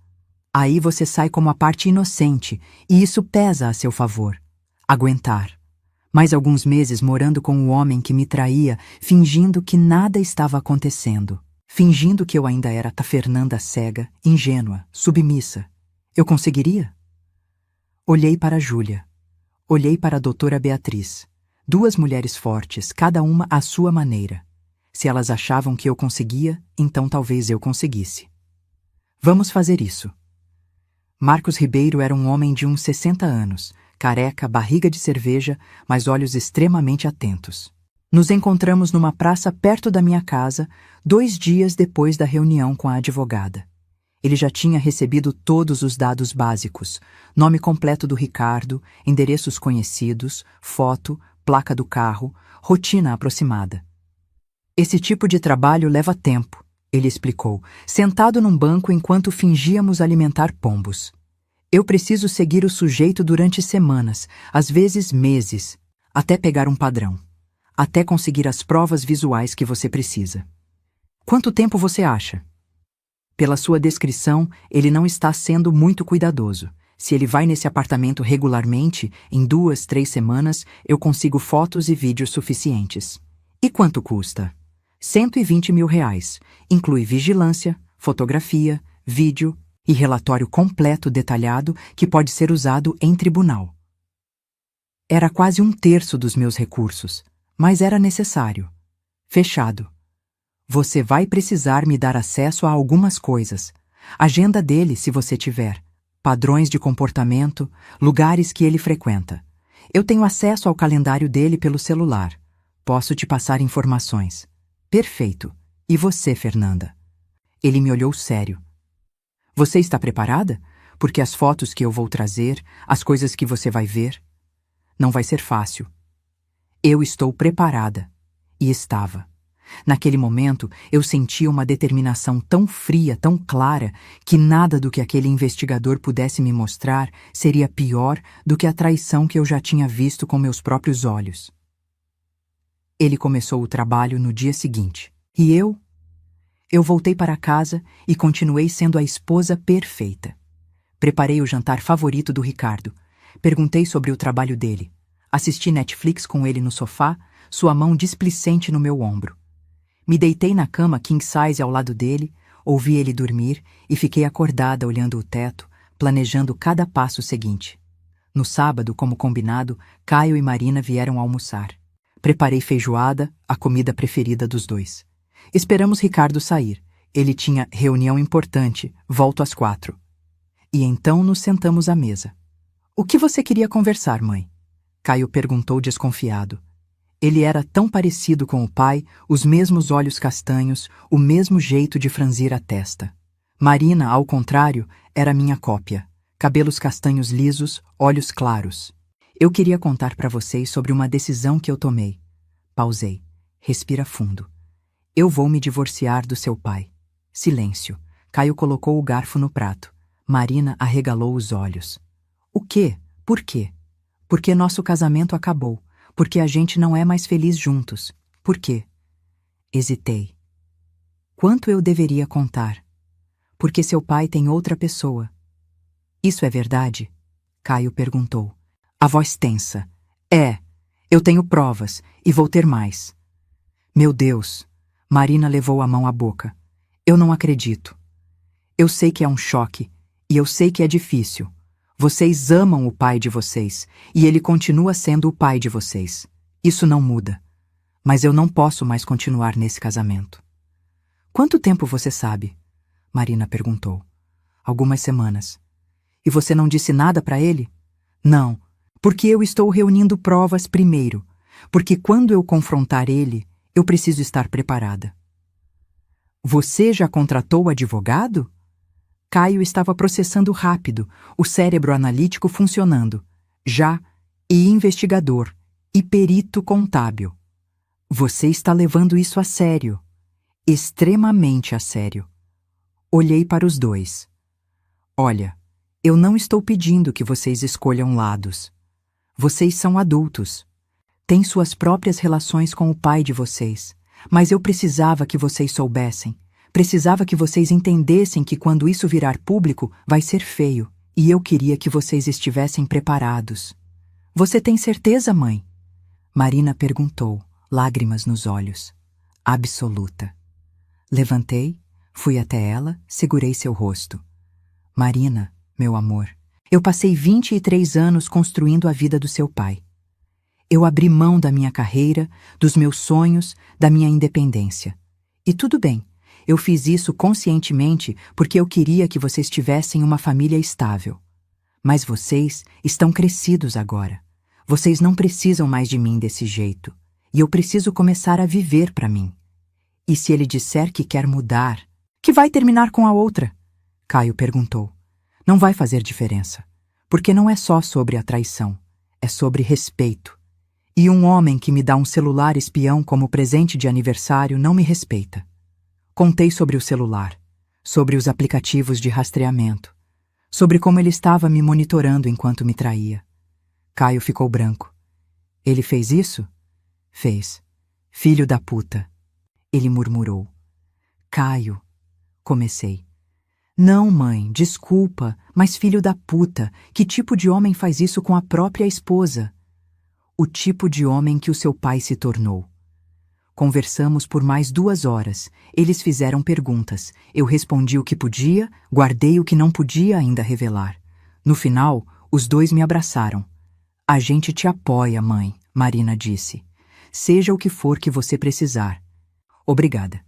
Aí você sai como a parte inocente, e isso pesa a seu favor. Aguentar. Mais alguns meses morando com o homem que me traía, fingindo que nada estava acontecendo. Fingindo que eu ainda era a Fernanda cega, ingênua, submissa. Eu conseguiria? Olhei para Júlia. Olhei para a doutora Beatriz. 2 mulheres fortes, cada uma à sua maneira. Se elas achavam que eu conseguia, então talvez eu conseguisse. Vamos fazer isso. Marcos Ribeiro era um homem de uns 60 anos, careca, barriga de cerveja, mas olhos extremamente atentos. Nos encontramos numa praça perto da minha casa, 2 dias depois da reunião com a advogada. Ele já tinha recebido todos os dados básicos: nome completo do Ricardo, endereços conhecidos, foto, placa do carro, rotina aproximada. Esse tipo de trabalho leva tempo, ele explicou, sentado num banco enquanto fingíamos alimentar pombos. Eu preciso seguir o sujeito durante semanas, às vezes meses, até pegar um padrão, até conseguir as provas visuais que você precisa. Quanto tempo você acha? Pela sua descrição, ele não está sendo muito cuidadoso. Se ele vai nesse apartamento regularmente, em 2, 3 semanas, eu consigo fotos e vídeos suficientes. E quanto custa? R$120 mil. Inclui vigilância, fotografia, vídeo e relatório completo detalhado que pode ser usado em tribunal. Era quase 1/3 dos meus recursos, mas era necessário. Fechado. Você vai precisar me dar acesso a algumas coisas. Agenda dele, se você tiver. Padrões de comportamento, lugares que ele frequenta. Eu tenho acesso ao calendário dele pelo celular. Posso te passar informações. Perfeito. E você, Fernanda? Ele me olhou sério. Você está preparada? Porque as fotos que eu vou trazer, as coisas que você vai ver, não vai ser fácil. Eu estou preparada. E estava. Naquele momento, eu sentia uma determinação tão fria, tão clara, que nada do que aquele investigador pudesse me mostrar seria pior do que a traição que eu já tinha visto com meus próprios olhos. Ele começou o trabalho no dia seguinte. E eu? Eu voltei para casa e continuei sendo a esposa perfeita. Preparei o jantar favorito do Ricardo. Perguntei sobre o trabalho dele. Assisti Netflix com ele no sofá, sua mão displicente no meu ombro. Me deitei na cama king size ao lado dele, ouvi ele dormir e fiquei acordada olhando o teto, planejando cada passo seguinte. No sábado, como combinado, Caio e Marina vieram almoçar. Preparei feijoada, a comida preferida dos dois. Esperamos Ricardo sair. Ele tinha reunião importante, volto às 4. E então nos sentamos à mesa. O que você queria conversar, mãe? Caio perguntou desconfiado. Ele era tão parecido com o pai, os mesmos olhos castanhos, o mesmo jeito de franzir a testa. Marina, ao contrário, era minha cópia. Cabelos castanhos lisos, olhos claros. Eu queria contar para vocês sobre uma decisão que eu tomei. Pausei. Respira fundo. Eu vou me divorciar do seu pai. Silêncio. Caio colocou o garfo no prato. Marina arregalou os olhos. O quê? Por quê? Porque nosso casamento acabou. Porque a gente não é mais feliz juntos. Por quê? Hesitei. Quanto eu deveria contar? Porque seu pai tem outra pessoa. Isso é verdade? Caio perguntou. A voz tensa. É, eu tenho provas, e vou ter mais. Meu Deus! Marina levou a mão à boca. Eu não acredito. Eu sei que é um choque, e eu sei que é difícil. Vocês amam o pai de vocês, e ele continua sendo o pai de vocês. Isso não muda. Mas eu não posso mais continuar nesse casamento. Quanto tempo você sabe? Marina perguntou. Algumas semanas. E você não disse nada para ele? Não, porque eu estou reunindo provas primeiro, porque quando eu confrontar ele, eu preciso estar preparada. Você já contratou advogado? Caio estava processando rápido, o cérebro analítico funcionando. Já, e investigador, e perito contábil. Você está levando isso a sério. Extremamente a sério. Olhei para os dois. Olha, eu não estou pedindo que vocês escolham lados. Vocês são adultos. Têm suas próprias relações com o pai de vocês. Mas eu precisava que vocês soubessem. Precisava que vocês entendessem que quando isso virar público, vai ser feio. E eu queria que vocês estivessem preparados. Você tem certeza, mãe? Marina perguntou, lágrimas nos olhos. Absoluta. Levantei, fui até ela, segurei seu rosto. Marina, meu amor, eu passei 23 anos construindo a vida do seu pai. Eu abri mão da minha carreira, dos meus sonhos, da minha independência. E tudo bem, eu fiz isso conscientemente porque eu queria que vocês tivessem uma família estável. Mas vocês estão crescidos agora. Vocês não precisam mais de mim desse jeito. E eu preciso começar a viver para mim. E se ele disser que quer mudar, que vai terminar com a outra? Caio perguntou. Não vai fazer diferença. Porque não é só sobre a traição. É sobre respeito. E um homem que me dá um celular espião como presente de aniversário não me respeita. Contei sobre o celular, sobre os aplicativos de rastreamento, sobre como ele estava me monitorando enquanto me traía. Caio ficou branco. Ele fez isso? Fez. Filho da puta. Ele murmurou. Caio. Comecei. Não, mãe, desculpa, mas filho da puta, que tipo de homem faz isso com a própria esposa? O tipo de homem que o seu pai se tornou. Conversamos por mais 2 horas. Eles fizeram perguntas. Eu respondi o que podia, guardei o que não podia ainda revelar. No final, os dois me abraçaram. A gente te apoia, mãe, Marina disse. Seja o que for que você precisar. Obrigada.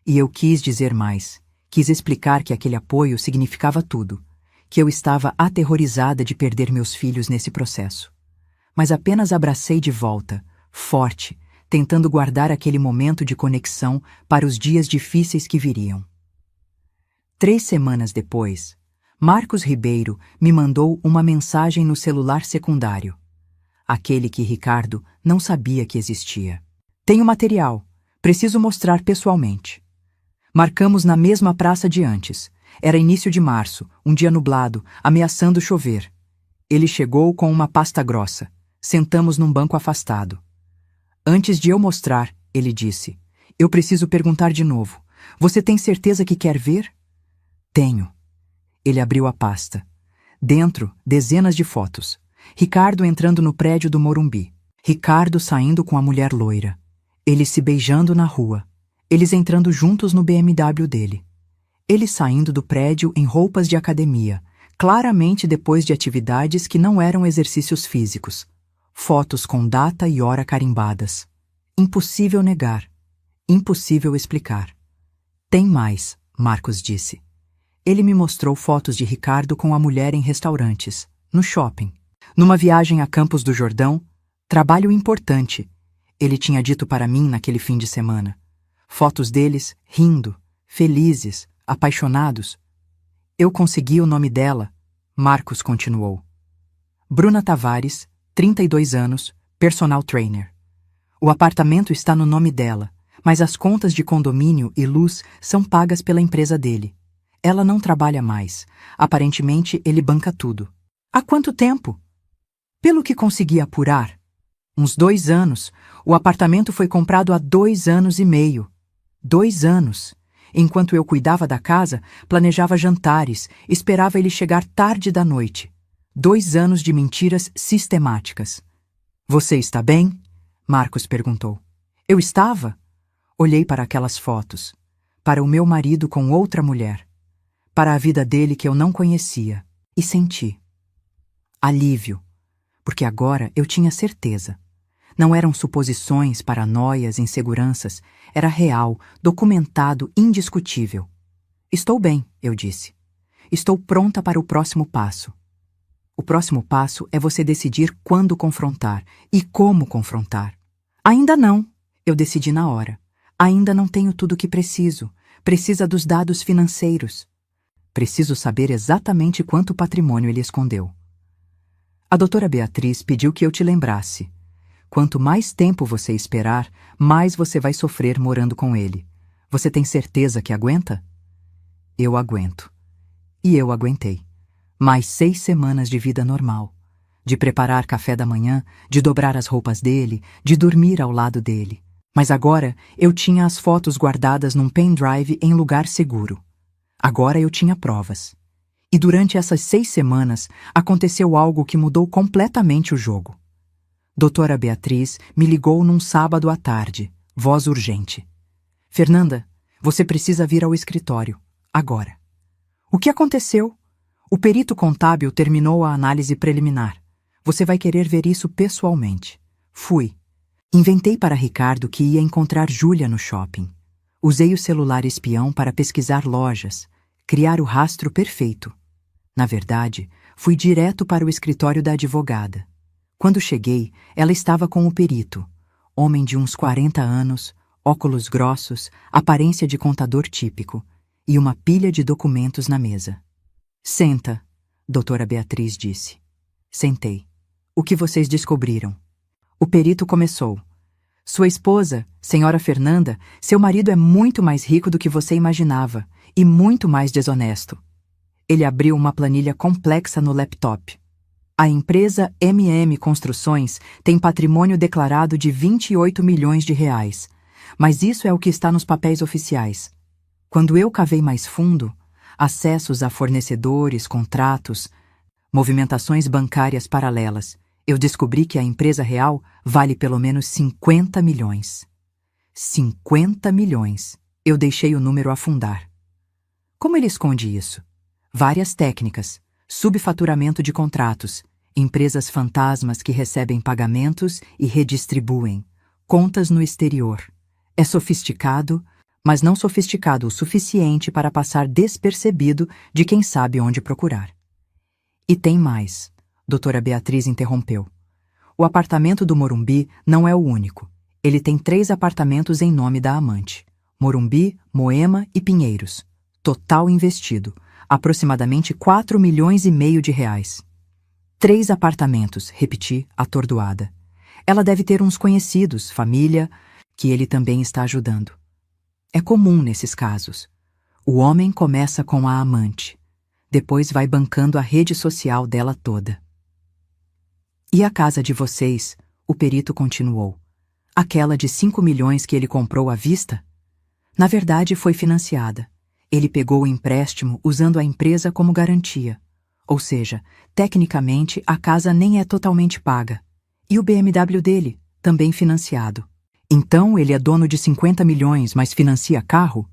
E eu quis dizer mais. Quis explicar que aquele apoio significava tudo. Que eu estava aterrorizada de perder meus filhos nesse processo. Mas apenas abracei de volta, forte, tentando guardar aquele momento de conexão para os dias difíceis que viriam. 3 semanas depois, Marcos Ribeiro me mandou uma mensagem no celular secundário. Aquele que Ricardo não sabia que existia. Tenho material. Preciso mostrar pessoalmente. Marcamos na mesma praça de antes. Era início de março, um dia nublado, ameaçando chover. Ele chegou com uma pasta grossa. Sentamos num banco afastado. Antes de eu mostrar, ele disse, eu preciso perguntar de novo. Você tem certeza que quer ver? Tenho. Ele abriu a pasta. Dentro, dezenas de fotos. Ricardo entrando no prédio do Morumbi. Ricardo saindo com a mulher loira. Eles se beijando na rua. Eles entrando juntos no BMW dele. Ele saindo do prédio em roupas de academia, claramente depois de atividades que não eram exercícios físicos. Fotos com data e hora carimbadas. Impossível negar. Impossível explicar. Tem mais, Marcos disse. Ele me mostrou fotos de Ricardo com a mulher em restaurantes, no shopping, numa viagem a Campos do Jordão, trabalho importante, ele tinha dito para mim naquele fim de semana. Fotos deles rindo, felizes, apaixonados. Eu consegui o nome dela, Marcos continuou. Bruna Tavares, 32 anos, personal trainer. O apartamento está no nome dela, mas as contas de condomínio e luz são pagas pela empresa dele. Ela não trabalha mais. Aparentemente, ele banca tudo. Há quanto tempo? Pelo que consegui apurar, uns 2 anos. O apartamento foi comprado há 2 anos e meio. 2 anos. Enquanto eu cuidava da casa, planejava jantares, esperava ele chegar tarde da noite. 2 anos de mentiras sistemáticas. Você está bem? Marcos perguntou. Eu estava? Olhei para aquelas fotos. Para o meu marido com outra mulher. Para a vida dele que eu não conhecia. E senti alívio. Porque agora eu tinha certeza. Não eram suposições, paranoias, inseguranças. Era real, documentado, indiscutível. Estou bem, eu disse. Estou pronta para o próximo passo. O próximo passo é você decidir quando confrontar e como confrontar. Ainda não, eu decidi na hora. Ainda não tenho tudo o que preciso. Precisa dos dados financeiros. Preciso saber exatamente quanto patrimônio ele escondeu. A doutora Beatriz pediu que eu te lembrasse. Quanto mais tempo você esperar, mais você vai sofrer morando com ele. Você tem certeza que aguenta? Eu aguento. E eu aguentei. Mais 6 semanas de vida normal. De preparar café da manhã, de dobrar as roupas dele, de dormir ao lado dele. Mas agora eu tinha as fotos guardadas num pendrive em lugar seguro. Agora eu tinha provas. E durante essas 6 semanas aconteceu algo que mudou completamente o jogo. Doutora Beatriz me ligou num sábado à tarde, voz urgente. Fernanda, você precisa vir ao escritório, agora. O que aconteceu? O perito contábil terminou a análise preliminar. Você vai querer ver isso pessoalmente. Fui. Inventei para Ricardo que ia encontrar Júlia no shopping. Usei o celular espião para pesquisar lojas, criar o rastro perfeito. Na verdade, fui direto para o escritório da advogada. Quando cheguei, ela estava com o perito, homem de uns 40 anos, óculos grossos, aparência de contador típico, e uma pilha de documentos na mesa. Senta, doutora Beatriz disse. Sentei. O que vocês descobriram? O perito começou. Sua esposa, senhora Fernanda, seu marido é muito mais rico do que você imaginava e muito mais desonesto. Ele abriu uma planilha complexa no laptop. A empresa MM Construções tem patrimônio declarado de 28 milhões de reais, mas isso é o que está nos papéis oficiais. Quando eu cavei mais fundo, acessos a fornecedores, contratos, movimentações bancárias paralelas, eu descobri que a empresa real vale pelo menos 50 milhões. 50 milhões. Eu deixei o número afundar. Como ele esconde isso? Várias técnicas. Subfaturamento de contratos, empresas fantasmas que recebem pagamentos e redistribuem, contas no exterior. É sofisticado, mas não sofisticado o suficiente para passar despercebido de quem sabe onde procurar. E tem mais, doutora Beatriz interrompeu. O apartamento do Morumbi não é o único. Ele tem 3 apartamentos em nome da amante. Morumbi, Moema e Pinheiros. Total investido. Aproximadamente 4 milhões e meio de reais. 3 apartamentos, repeti, atordoada. Ela deve ter uns conhecidos, família, que ele também está ajudando. É comum nesses casos. O homem começa com a amante. Depois vai bancando a rede social dela toda. E a casa de vocês, o perito continuou. Aquela de 5 milhões que ele comprou à vista? Na verdade, foi financiada. Ele pegou o empréstimo usando a empresa como garantia. Ou seja, tecnicamente, a casa nem é totalmente paga. E o BMW dele, também financiado. Então, ele é dono de 50 milhões, mas financia carro?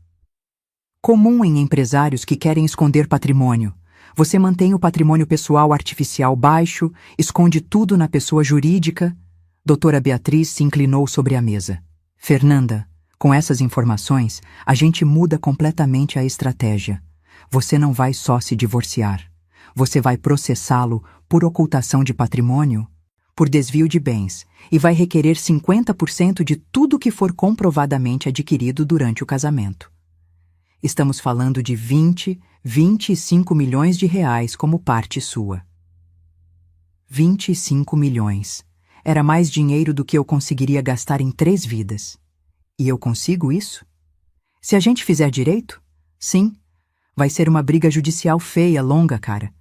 Comum em empresários que querem esconder patrimônio. Você mantém o patrimônio pessoal artificial baixo, esconde tudo na pessoa jurídica. Doutora Beatriz se inclinou sobre a mesa. Fernanda, com essas informações, a gente muda completamente a estratégia. Você não vai só se divorciar. Você vai processá-lo por ocultação de patrimônio, por desvio de bens, e vai requerer 50% de tudo que for comprovadamente adquirido durante o casamento. Estamos falando de 25 milhões de reais como parte sua. 25 milhões. Era mais dinheiro do que eu conseguiria gastar em 3 vidas. E eu consigo isso? Se a gente fizer direito? Sim. Vai ser uma briga judicial feia, longa, cara.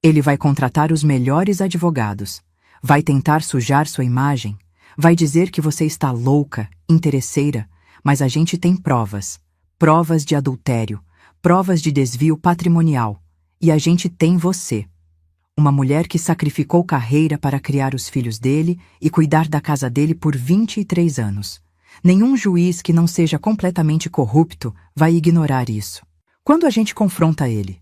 Ele vai contratar os melhores advogados. Vai tentar sujar sua imagem. Vai dizer que você está louca, interesseira, mas a gente tem provas. Provas de adultério, provas de desvio patrimonial. E a gente tem você. Uma mulher que sacrificou carreira para criar os filhos dele e cuidar da casa dele por 23 anos. Nenhum juiz que não seja completamente corrupto vai ignorar isso. Quando a gente confronta ele?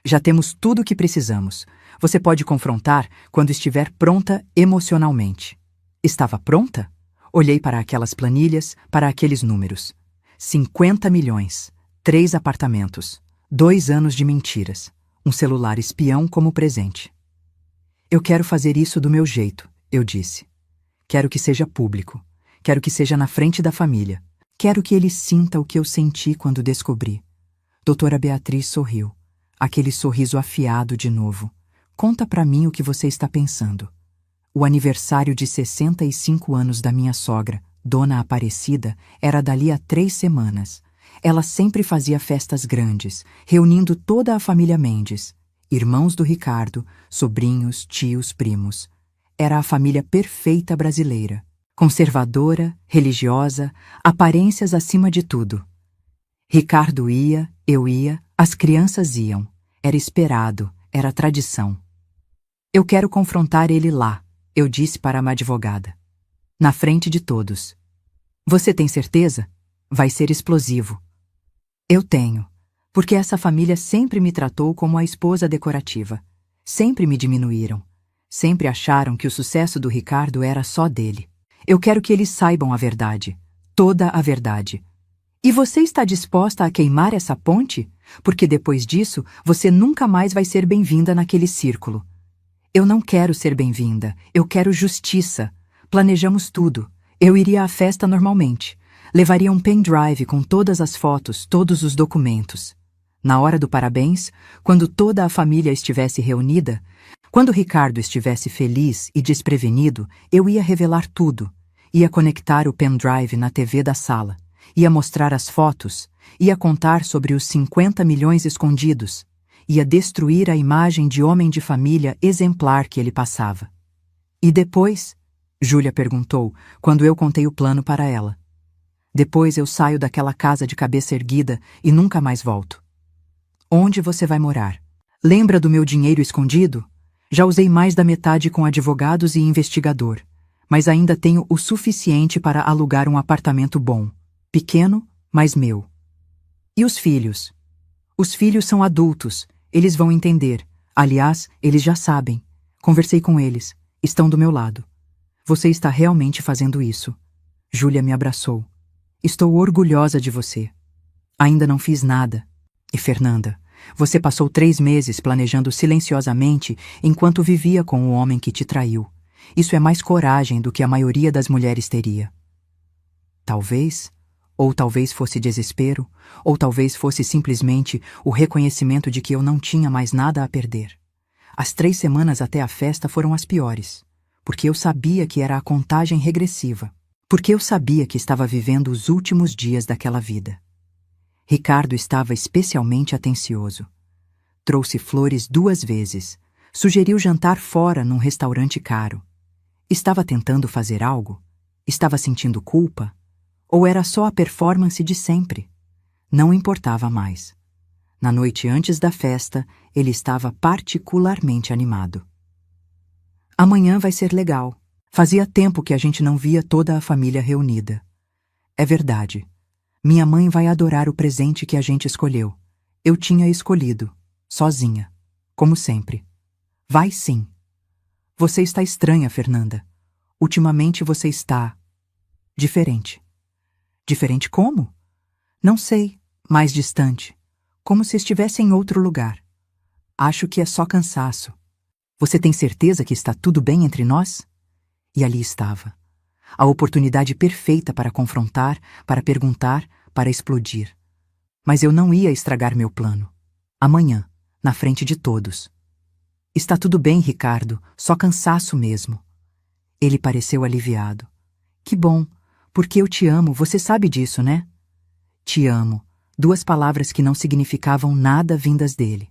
Já temos tudo o que precisamos. Você pode confrontar quando estiver pronta emocionalmente. Estava pronta? Olhei para aquelas planilhas, para aqueles números. 50 milhões, 3 apartamentos, 2 anos de mentiras, um celular espião como presente. Eu quero fazer isso do meu jeito, eu disse. Quero que seja público. Quero que seja na frente da família. Quero que ele sinta o que eu senti quando descobri. Doutora Beatriz sorriu. Aquele sorriso afiado de novo. Conta pra mim o que você está pensando. O aniversário de 65 anos da minha sogra, Dona Aparecida, era dali a 3 semanas. Ela sempre fazia festas grandes, reunindo toda a família Mendes. Irmãos do Ricardo, sobrinhos, tios, primos. Era a família perfeita brasileira. Conservadora, religiosa, aparências acima de tudo. Ricardo ia, eu ia, as crianças iam. Era esperado, era tradição. Eu quero confrontar ele lá, eu disse para uma advogada. Na frente de todos. Você tem certeza? Vai ser explosivo. Eu tenho, porque essa família sempre me tratou como a esposa decorativa. Sempre me diminuíram. Sempre acharam que o sucesso do Ricardo era só dele. Eu quero que eles saibam a verdade. Toda a verdade. E você está disposta a queimar essa ponte? Porque depois disso, você nunca mais vai ser bem-vinda naquele círculo. Eu não quero ser bem-vinda. Eu quero justiça. Planejamos tudo. Eu iria à festa normalmente. Levaria um pendrive com todas as fotos, todos os documentos. Na hora do parabéns, quando toda a família estivesse reunida, quando Ricardo estivesse feliz e desprevenido, eu ia revelar tudo. Ia conectar o pendrive na TV da sala. Ia mostrar as fotos. Ia contar sobre os 50 milhões escondidos. Ia destruir a imagem de homem de família exemplar que ele passava. E depois? Júlia perguntou, quando eu contei o plano para ela. Depois eu saio daquela casa de cabeça erguida e nunca mais volto. Onde você vai morar? Lembra do meu dinheiro escondido? Já usei mais da metade com advogados e investigador, mas ainda tenho o suficiente para alugar um apartamento bom. Pequeno, mas meu. E os filhos? Os filhos são adultos, eles vão entender. Aliás, eles já sabem. Conversei com eles, estão do meu lado. Você está realmente fazendo isso. Júlia me abraçou. Estou orgulhosa de você. Ainda não fiz nada. E Fernanda, você passou 3 meses planejando silenciosamente enquanto vivia com o homem que te traiu. Isso é mais coragem do que a maioria das mulheres teria. Talvez, ou talvez fosse desespero, ou talvez fosse simplesmente o reconhecimento de que eu não tinha mais nada a perder. As 3 semanas até a festa foram as piores, porque eu sabia que era a contagem regressiva, porque eu sabia que estava vivendo os últimos dias daquela vida. Ricardo estava especialmente atencioso. Trouxe flores 2 vezes, sugeriu jantar fora num restaurante caro. Estava tentando fazer algo? Estava sentindo culpa? Ou era só a performance de sempre? Não importava mais. Na noite antes da festa, ele estava particularmente animado. Amanhã vai ser legal. Fazia tempo que a gente não via toda a família reunida. É verdade. Minha mãe vai adorar o presente que a gente escolheu. Eu tinha escolhido, sozinha, como sempre. Vai sim. Você está estranha, Fernanda. Ultimamente você está diferente. Diferente como? Não sei, mais distante. Como se estivesse em outro lugar. Acho que é só cansaço. Você tem certeza que está tudo bem entre nós? E ali estava. A oportunidade perfeita para confrontar, para perguntar, para explodir. Mas eu não ia estragar meu plano. Amanhã, na frente de todos. Está tudo bem, Ricardo, só cansaço mesmo. Ele pareceu aliviado. Que bom, porque eu te amo, você sabe disso, né? Te amo. 2 palavras que não significavam nada vindas dele.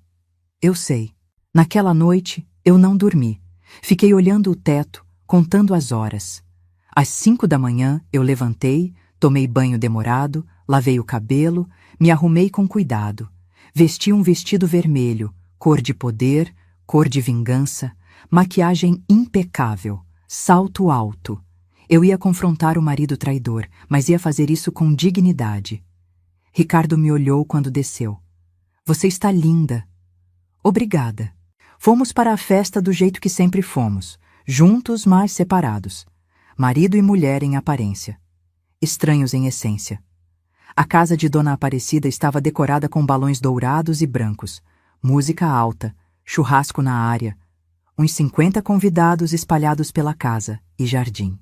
Eu sei. Naquela noite, eu não dormi. Fiquei olhando o teto, contando as horas. Às 5 da manhã, eu levantei, tomei banho demorado, lavei o cabelo, me arrumei com cuidado. Vesti um vestido vermelho, cor de poder, cor de vingança, maquiagem impecável, salto alto. Eu ia confrontar o marido traidor, mas ia fazer isso com dignidade. Ricardo me olhou quando desceu. Você está linda. Obrigada. Fomos para a festa do jeito que sempre fomos, juntos, mas separados. marido e mulher em aparência, estranhos em essência. A casa de Dona Aparecida estava decorada com balões dourados e brancos, música alta, churrasco na área, uns 50 convidados espalhados pela casa e jardim.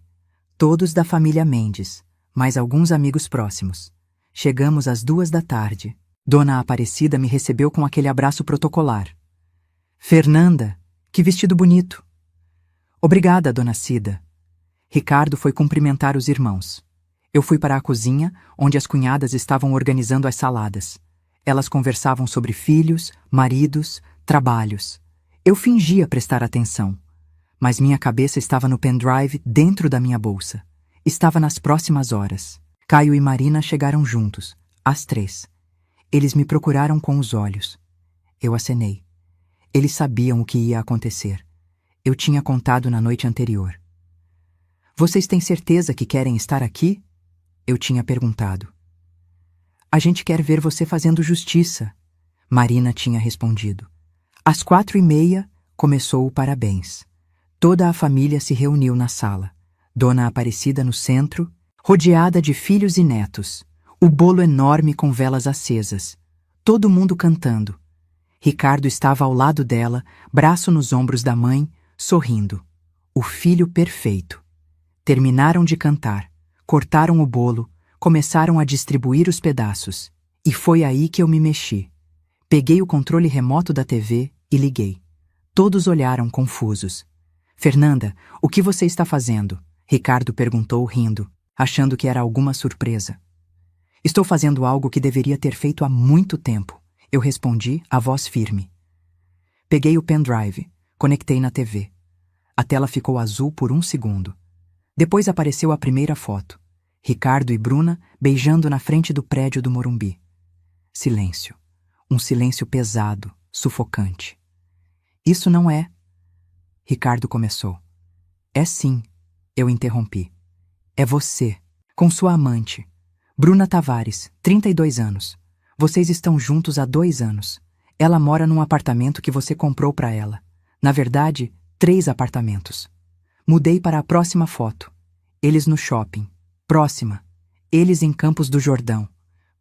Todos da família Mendes, mais alguns amigos próximos. Chegamos às 2 da tarde. Dona Aparecida me recebeu com aquele abraço protocolar. Fernanda, que vestido bonito. Obrigada, Dona Cida. Ricardo foi cumprimentar os irmãos. Eu fui para a cozinha, onde as cunhadas estavam organizando as saladas. Elas conversavam sobre filhos, maridos, trabalhos. Eu fingia prestar atenção, mas minha cabeça estava no pendrive dentro da minha bolsa. Estava nas próximas horas. Caio e Marina chegaram juntos, às 3. Eles me procuraram com os olhos. Eu acenei. Eles sabiam o que ia acontecer. Eu tinha contado na noite anterior. Vocês têm certeza que querem estar aqui? Eu tinha perguntado. A gente quer ver você fazendo justiça, Marina tinha respondido. Às 4h30 começou o parabéns. Toda a família se reuniu na sala. Dona Aparecida no centro, rodeada de filhos e netos. O bolo enorme com velas acesas. Todo mundo cantando. Ricardo estava ao lado dela, braço nos ombros da mãe, sorrindo. O filho perfeito. Terminaram de cantar, cortaram o bolo, começaram a distribuir os pedaços. E foi aí que eu me mexi. Peguei o controle remoto da TV e liguei. Todos olharam confusos. Fernanda, o que você está fazendo? Ricardo perguntou rindo, achando que era alguma surpresa. Estou fazendo algo que deveria ter feito há muito tempo. Eu respondi, a voz firme. Peguei o pendrive, conectei na TV. A tela ficou azul por 1 segundo. Depois apareceu a primeira foto. Ricardo e Bruna beijando na frente do prédio do Morumbi. Silêncio. Um silêncio pesado, sufocante. Isso não é... Ricardo começou. É sim, eu interrompi. É você, com sua amante. Bruna Tavares, 32 anos. Vocês estão juntos há 2 anos. Ela mora num apartamento que você comprou para ela. Na verdade, 3 apartamentos. Mudei para a próxima foto. Eles no shopping. Próxima. Eles em Campos do Jordão.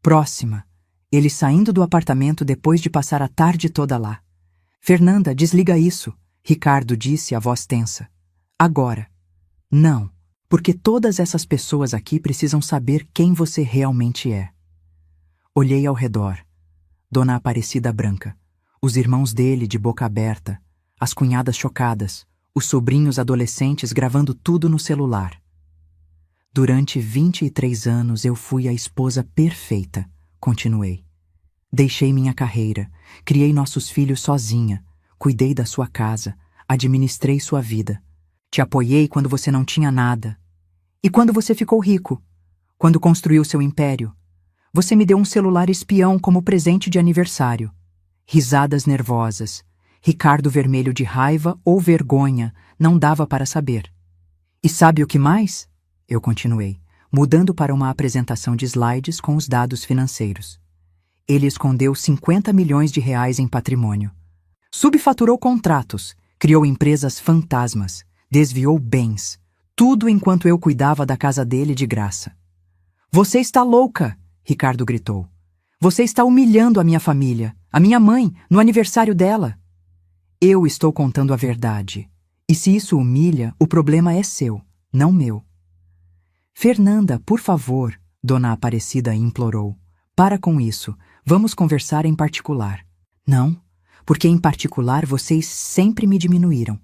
Próxima. Eles saindo do apartamento depois de passar a tarde toda lá. Fernanda, desliga isso, Ricardo disse, a voz tensa. Agora. Não, porque todas essas pessoas aqui precisam saber quem você realmente é. Olhei ao redor. Dona Aparecida branca. Os irmãos dele de boca aberta. As cunhadas chocadas. Os sobrinhos adolescentes gravando tudo no celular. Durante 23 anos eu fui a esposa perfeita, continuei. Deixei minha carreira, criei nossos filhos sozinha, cuidei da sua casa, administrei sua vida. Te apoiei quando você não tinha nada. E quando você ficou rico? Quando construiu seu império? Você me deu um celular espião como presente de aniversário. Risadas nervosas. Ricardo vermelho de raiva ou vergonha, não dava para saber. E sabe o que mais? Eu continuei, mudando para uma apresentação de slides com os dados financeiros. Ele escondeu 50 milhões de reais em patrimônio. Subfaturou contratos, criou empresas fantasmas, desviou bens, tudo enquanto eu cuidava da casa dele de graça. Você está louca, Ricardo gritou. Você está humilhando a minha família, a minha mãe, no aniversário dela. Eu estou contando a verdade. E se isso humilha, o problema é seu, não meu. Fernanda, por favor, Dona Aparecida implorou. Para com isso, vamos conversar em particular. Não, porque em particular vocês sempre me diminuíram.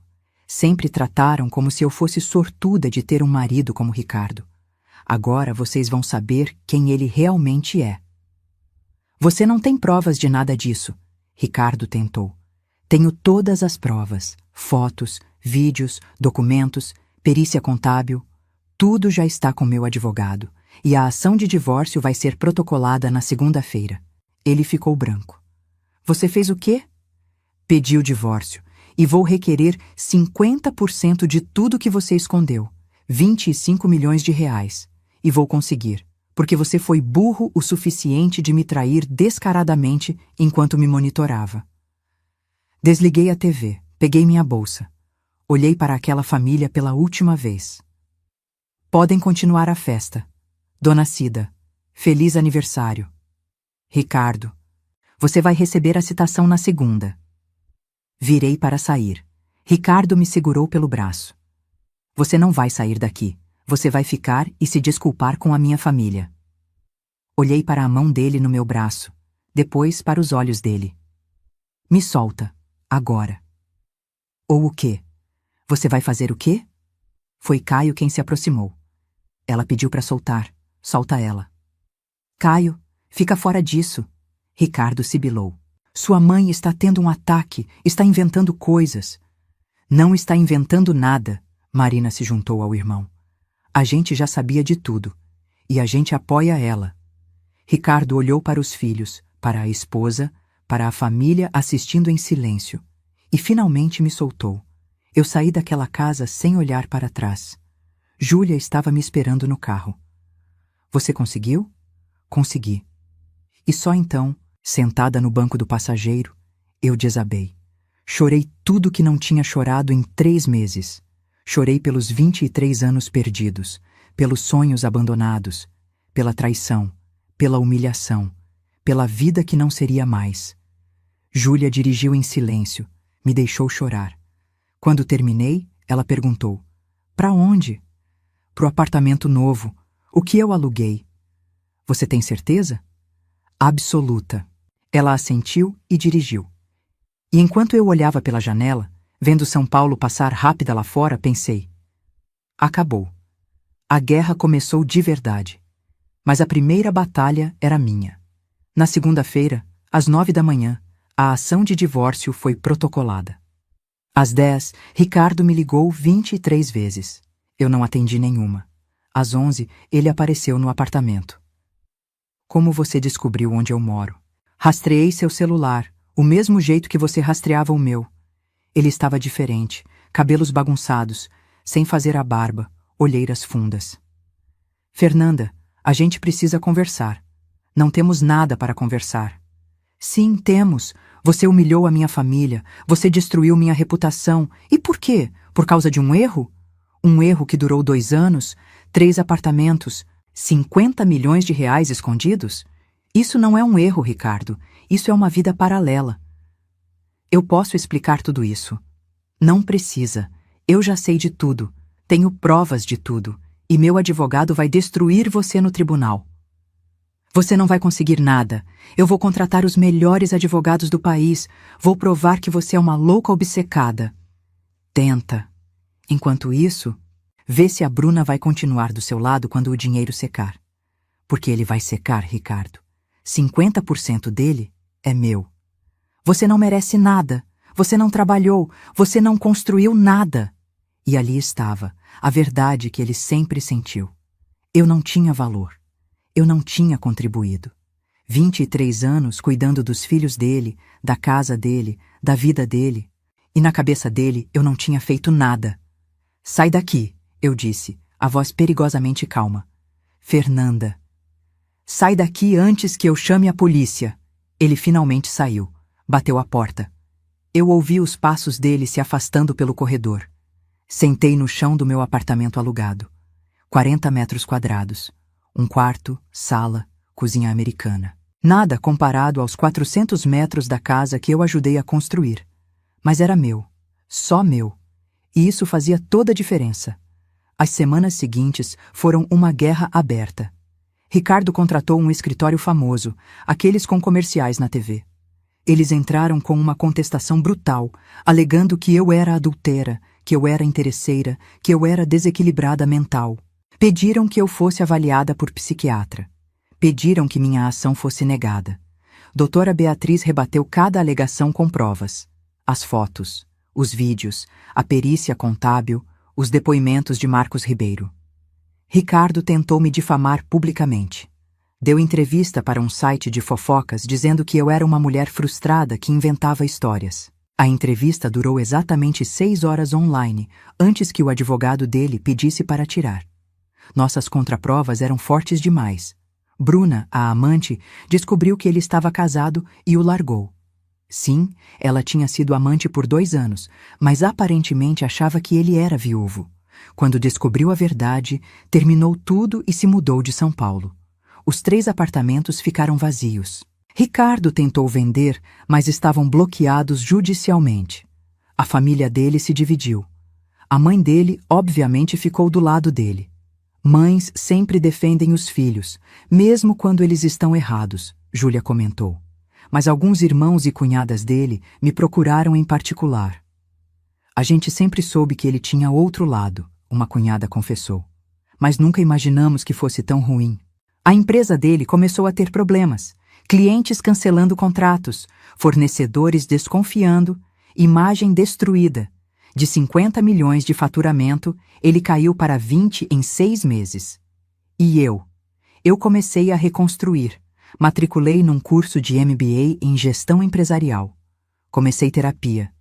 Sempre trataram como se eu fosse sortuda de ter um marido como Ricardo. Agora vocês vão saber quem ele realmente é. Você não tem provas de nada disso, Ricardo tentou. Tenho todas as provas, fotos, vídeos, documentos, perícia contábil. Tudo já está com meu advogado, e a ação de divórcio vai ser protocolada na segunda-feira. Ele ficou branco. Você fez o quê? Pedi o divórcio, e vou requerer 50% de tudo que você escondeu, 25 milhões de reais. E vou conseguir, porque você foi burro o suficiente de me trair descaradamente enquanto me monitorava. Desliguei a TV, peguei minha bolsa. Olhei para aquela família pela última vez. Podem continuar a festa. Dona Cida, feliz aniversário. Ricardo, você vai receber a citação na segunda. Virei para sair. Ricardo me segurou pelo braço. Você não vai sair daqui. Você vai ficar e se desculpar com a minha família. Olhei para a mão dele no meu braço, depois para os olhos dele. Me solta, agora. Ou o quê? Você vai fazer o quê? Foi Caio quem se aproximou. Ela pediu para soltar. Solta ela. Caio, fica fora disso. Ricardo sibilou. Sua mãe está tendo um ataque, está inventando coisas. Não está inventando nada, Marina se juntou ao irmão. A gente já sabia de tudo, e a gente apoia ela. Ricardo olhou para os filhos, para a esposa, para a família assistindo em silêncio, e finalmente me soltou. Eu saí daquela casa sem olhar para trás. Júlia estava me esperando no carro. Você conseguiu? Consegui. E só então, sentada no banco do passageiro, eu desabei. Chorei tudo que não tinha chorado em 3 meses. Chorei pelos 23 anos perdidos, pelos sonhos abandonados, pela traição, pela humilhação, pela vida que não seria mais. Júlia dirigiu em silêncio, me deixou chorar. Quando terminei, ela perguntou: "Para onde?" "Pro apartamento novo, o que eu aluguei." "Você tem certeza?" "Absoluta." Ela assentiu e dirigiu. E enquanto eu olhava pela janela, vendo São Paulo passar rápida lá fora, pensei: acabou. A guerra começou de verdade. Mas a primeira batalha era minha. Na segunda-feira, às 9 da manhã, a ação de divórcio foi protocolada. Às 10, Ricardo me ligou 23 vezes. Eu não atendi nenhuma. Às 11, ele apareceu no apartamento. "Como você descobriu onde eu moro?" "Rastreei seu celular, o mesmo jeito que você rastreava o meu." Ele estava diferente, cabelos bagunçados, sem fazer a barba, olheiras fundas. "Fernanda, a gente precisa conversar. Não temos nada para conversar." "Sim, temos. Você humilhou a minha família, você destruiu minha reputação. E por quê? Por causa de um erro? Um erro que durou 2 anos, 3 apartamentos, 50 milhões de reais escondidos? Isso não é um erro, Ricardo. Isso é uma vida paralela." "Eu posso explicar tudo isso." "Não precisa. Eu já sei de tudo. Tenho provas de tudo. E meu advogado vai destruir você no tribunal." "Você não vai conseguir nada. Eu vou contratar os melhores advogados do país. Vou provar que você é uma louca obcecada." "Tenta. Enquanto isso, vê se a Bruna vai continuar do seu lado quando o dinheiro secar. Porque ele vai secar, Ricardo. 50% dele é meu. Você não merece nada. Você não trabalhou. Você não construiu nada." E ali estava, a verdade que ele sempre sentiu. Eu não tinha valor. Eu não tinha contribuído. 23 anos cuidando dos filhos dele, da casa dele, da vida dele. E na cabeça dele eu não tinha feito nada. "Sai daqui", eu disse, a voz perigosamente calma. "Fernanda." "Sai daqui antes que eu chame a polícia." Ele finalmente saiu. Bateu a porta. Eu ouvi os passos dele se afastando pelo corredor. Sentei no chão do meu apartamento alugado. 40 metros quadrados. Um quarto, sala, cozinha americana. Nada comparado aos 400 metros da casa que eu ajudei a construir. Mas era meu. Só meu. E isso fazia toda a diferença. As semanas seguintes foram uma guerra aberta. Ricardo contratou um escritório famoso, aqueles com comerciais na TV. Eles entraram com uma contestação brutal, alegando que eu era adultera, que eu era interesseira, que eu era desequilibrada mental. Pediram que eu fosse avaliada por psiquiatra. Pediram que minha ação fosse negada. Doutora Beatriz rebateu cada alegação com provas. As fotos, os vídeos, a perícia contábil, os depoimentos de Marcos Ribeiro. Ricardo tentou me difamar publicamente. Deu entrevista para um site de fofocas dizendo que eu era uma mulher frustrada que inventava histórias. A entrevista durou exatamente 6 horas online, antes que o advogado dele pedisse para tirar. Nossas contraprovas eram fortes demais. Bruna, a amante, descobriu que ele estava casado e o largou. Sim, ela tinha sido amante por 2 anos, mas aparentemente achava que ele era viúvo. Quando descobriu a verdade, terminou tudo e se mudou de São Paulo. Os 3 apartamentos ficaram vazios. Ricardo tentou vender, mas estavam bloqueados judicialmente. A família dele se dividiu. A mãe dele, obviamente, ficou do lado dele. Mães sempre defendem os filhos, mesmo quando eles estão errados, Júlia comentou. Mas alguns irmãos e cunhadas dele me procuraram em particular. A gente sempre soube que ele tinha outro lado, uma cunhada confessou. Mas nunca imaginamos que fosse tão ruim. A empresa dele começou a ter problemas. Clientes cancelando contratos, fornecedores desconfiando, imagem destruída. De 50 milhões de faturamento, ele caiu para 20 em 6 meses. E eu? Eu comecei a reconstruir. Matriculei num curso de MBA em gestão empresarial. Comecei terapia.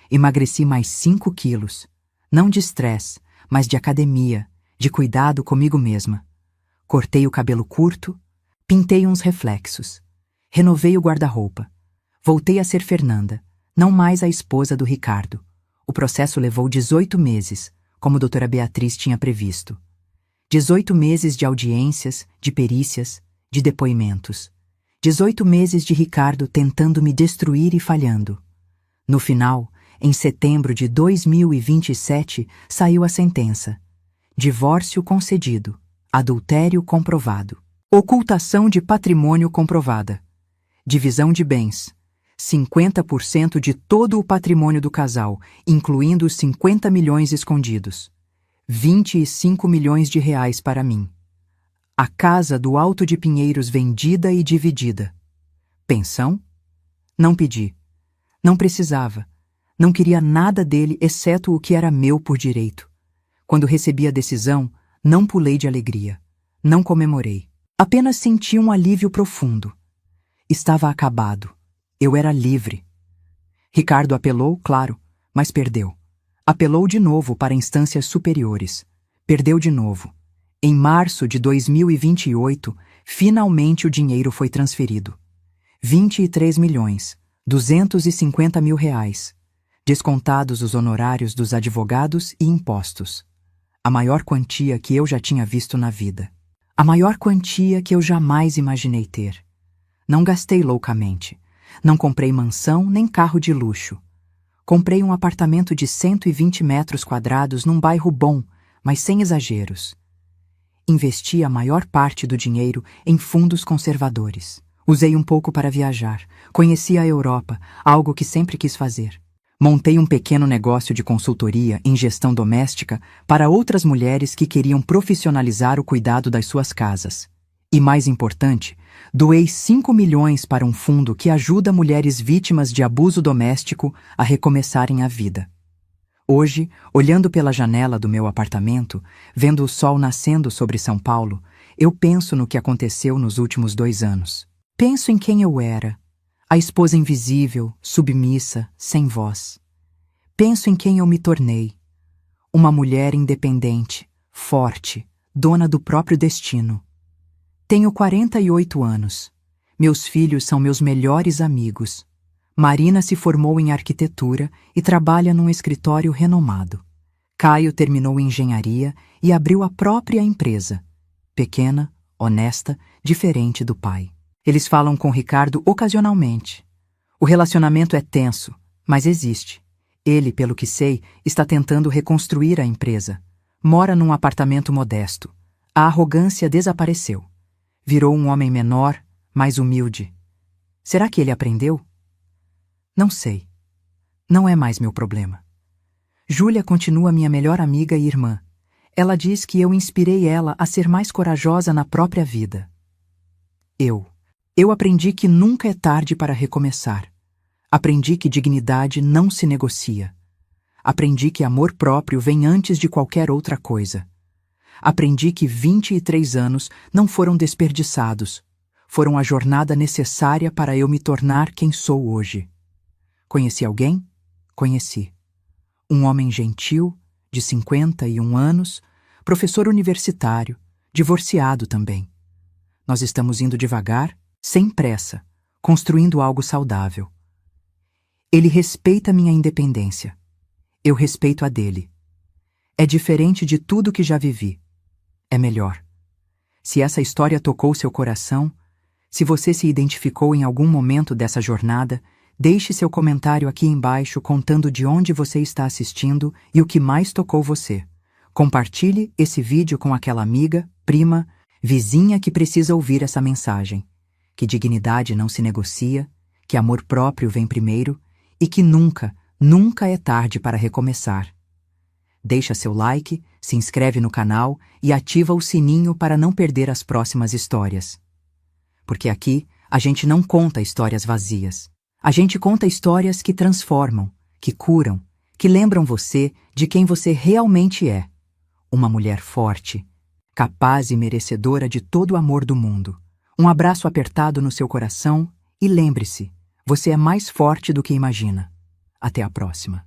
Emagreci mais 5 quilos. Não de estresse, mas de academia, de cuidado comigo mesma. Cortei o cabelo curto, pintei uns reflexos. Renovei o guarda-roupa. Voltei a ser Fernanda, não mais a esposa do Ricardo. O processo levou 18 meses, como a doutora Beatriz tinha previsto. 18 meses de audiências, de perícias, de depoimentos. 18 meses de Ricardo tentando me destruir e falhando. No final, em setembro de 2027, saiu a sentença. Divórcio concedido. Adultério comprovado. Ocultação de patrimônio comprovada. Divisão de bens. 50% de todo o patrimônio do casal, incluindo os 50 milhões escondidos. 25 milhões de reais para mim. A casa do Alto de Pinheiros vendida e dividida. Pensão? Não pedi. Não precisava. Não queria nada dele exceto o que era meu por direito. Quando recebi a decisão, não pulei de alegria. Não comemorei. Apenas senti um alívio profundo. Estava acabado. Eu era livre. Ricardo apelou, claro, mas perdeu. Apelou de novo para instâncias superiores. Perdeu de novo. Em março de 2028, finalmente o dinheiro foi transferido. 23 milhões, 250 mil reais. Descontados os honorários dos advogados e impostos. A maior quantia que eu já tinha visto na vida. A maior quantia que eu jamais imaginei ter. Não gastei loucamente. Não comprei mansão nem carro de luxo. Comprei um apartamento de 120 metros quadrados num bairro bom, mas sem exageros. Investi a maior parte do dinheiro em fundos conservadores. Usei um pouco para viajar. Conheci a Europa, algo que sempre quis fazer. Montei um pequeno negócio de consultoria em gestão doméstica para outras mulheres que queriam profissionalizar o cuidado das suas casas. E mais importante, doei 5 milhões para um fundo que ajuda mulheres vítimas de abuso doméstico a recomeçarem a vida. Hoje, olhando pela janela do meu apartamento, vendo o sol nascendo sobre São Paulo, eu penso no que aconteceu nos últimos 2 anos. Penso em quem eu era, a esposa invisível, submissa, sem voz. Penso em quem eu me tornei, uma mulher independente, forte, dona do próprio destino. Tenho 48 anos. Meus filhos são meus melhores amigos. Marina se formou em arquitetura e trabalha num escritório renomado. Caio terminou engenharia e abriu a própria empresa. Pequena, honesta, diferente do pai. Eles falam com Ricardo ocasionalmente. O relacionamento é tenso, mas existe. Ele, pelo que sei, está tentando reconstruir a empresa. Mora num apartamento modesto. A arrogância desapareceu. Virou um homem menor, mais humilde. Será que ele aprendeu? Não sei. Não é mais meu problema. Júlia continua minha melhor amiga e irmã. Ela diz que eu inspirei ela a ser mais corajosa na própria vida. Eu aprendi que nunca é tarde para recomeçar. Aprendi que dignidade não se negocia. Aprendi que amor próprio vem antes de qualquer outra coisa. Aprendi que 23 anos não foram desperdiçados. Foram a jornada necessária para eu me tornar quem sou hoje. Conheci alguém? Conheci. Um homem gentil, de 51 anos, professor universitário, divorciado também. Nós estamos indo devagar, sem pressa, construindo algo saudável. Ele respeita minha independência. Eu respeito a dele. É diferente de tudo que já vivi. É melhor. Se essa história tocou seu coração, se você se identificou em algum momento dessa jornada, deixe seu comentário aqui embaixo contando de onde você está assistindo e o que mais tocou você. Compartilhe esse vídeo com aquela amiga, prima, vizinha que precisa ouvir essa mensagem. Que dignidade não se negocia, que amor próprio vem primeiro e que nunca, nunca é tarde para recomeçar. Deixa seu like, se inscreve no canal e ativa o sininho para não perder as próximas histórias. Porque aqui a gente não conta histórias vazias. A gente conta histórias que transformam, que curam, que lembram você de quem você realmente é. Uma mulher forte, capaz e merecedora de todo o amor do mundo. Um abraço apertado no seu coração e lembre-se, você é mais forte do que imagina. Até a próxima.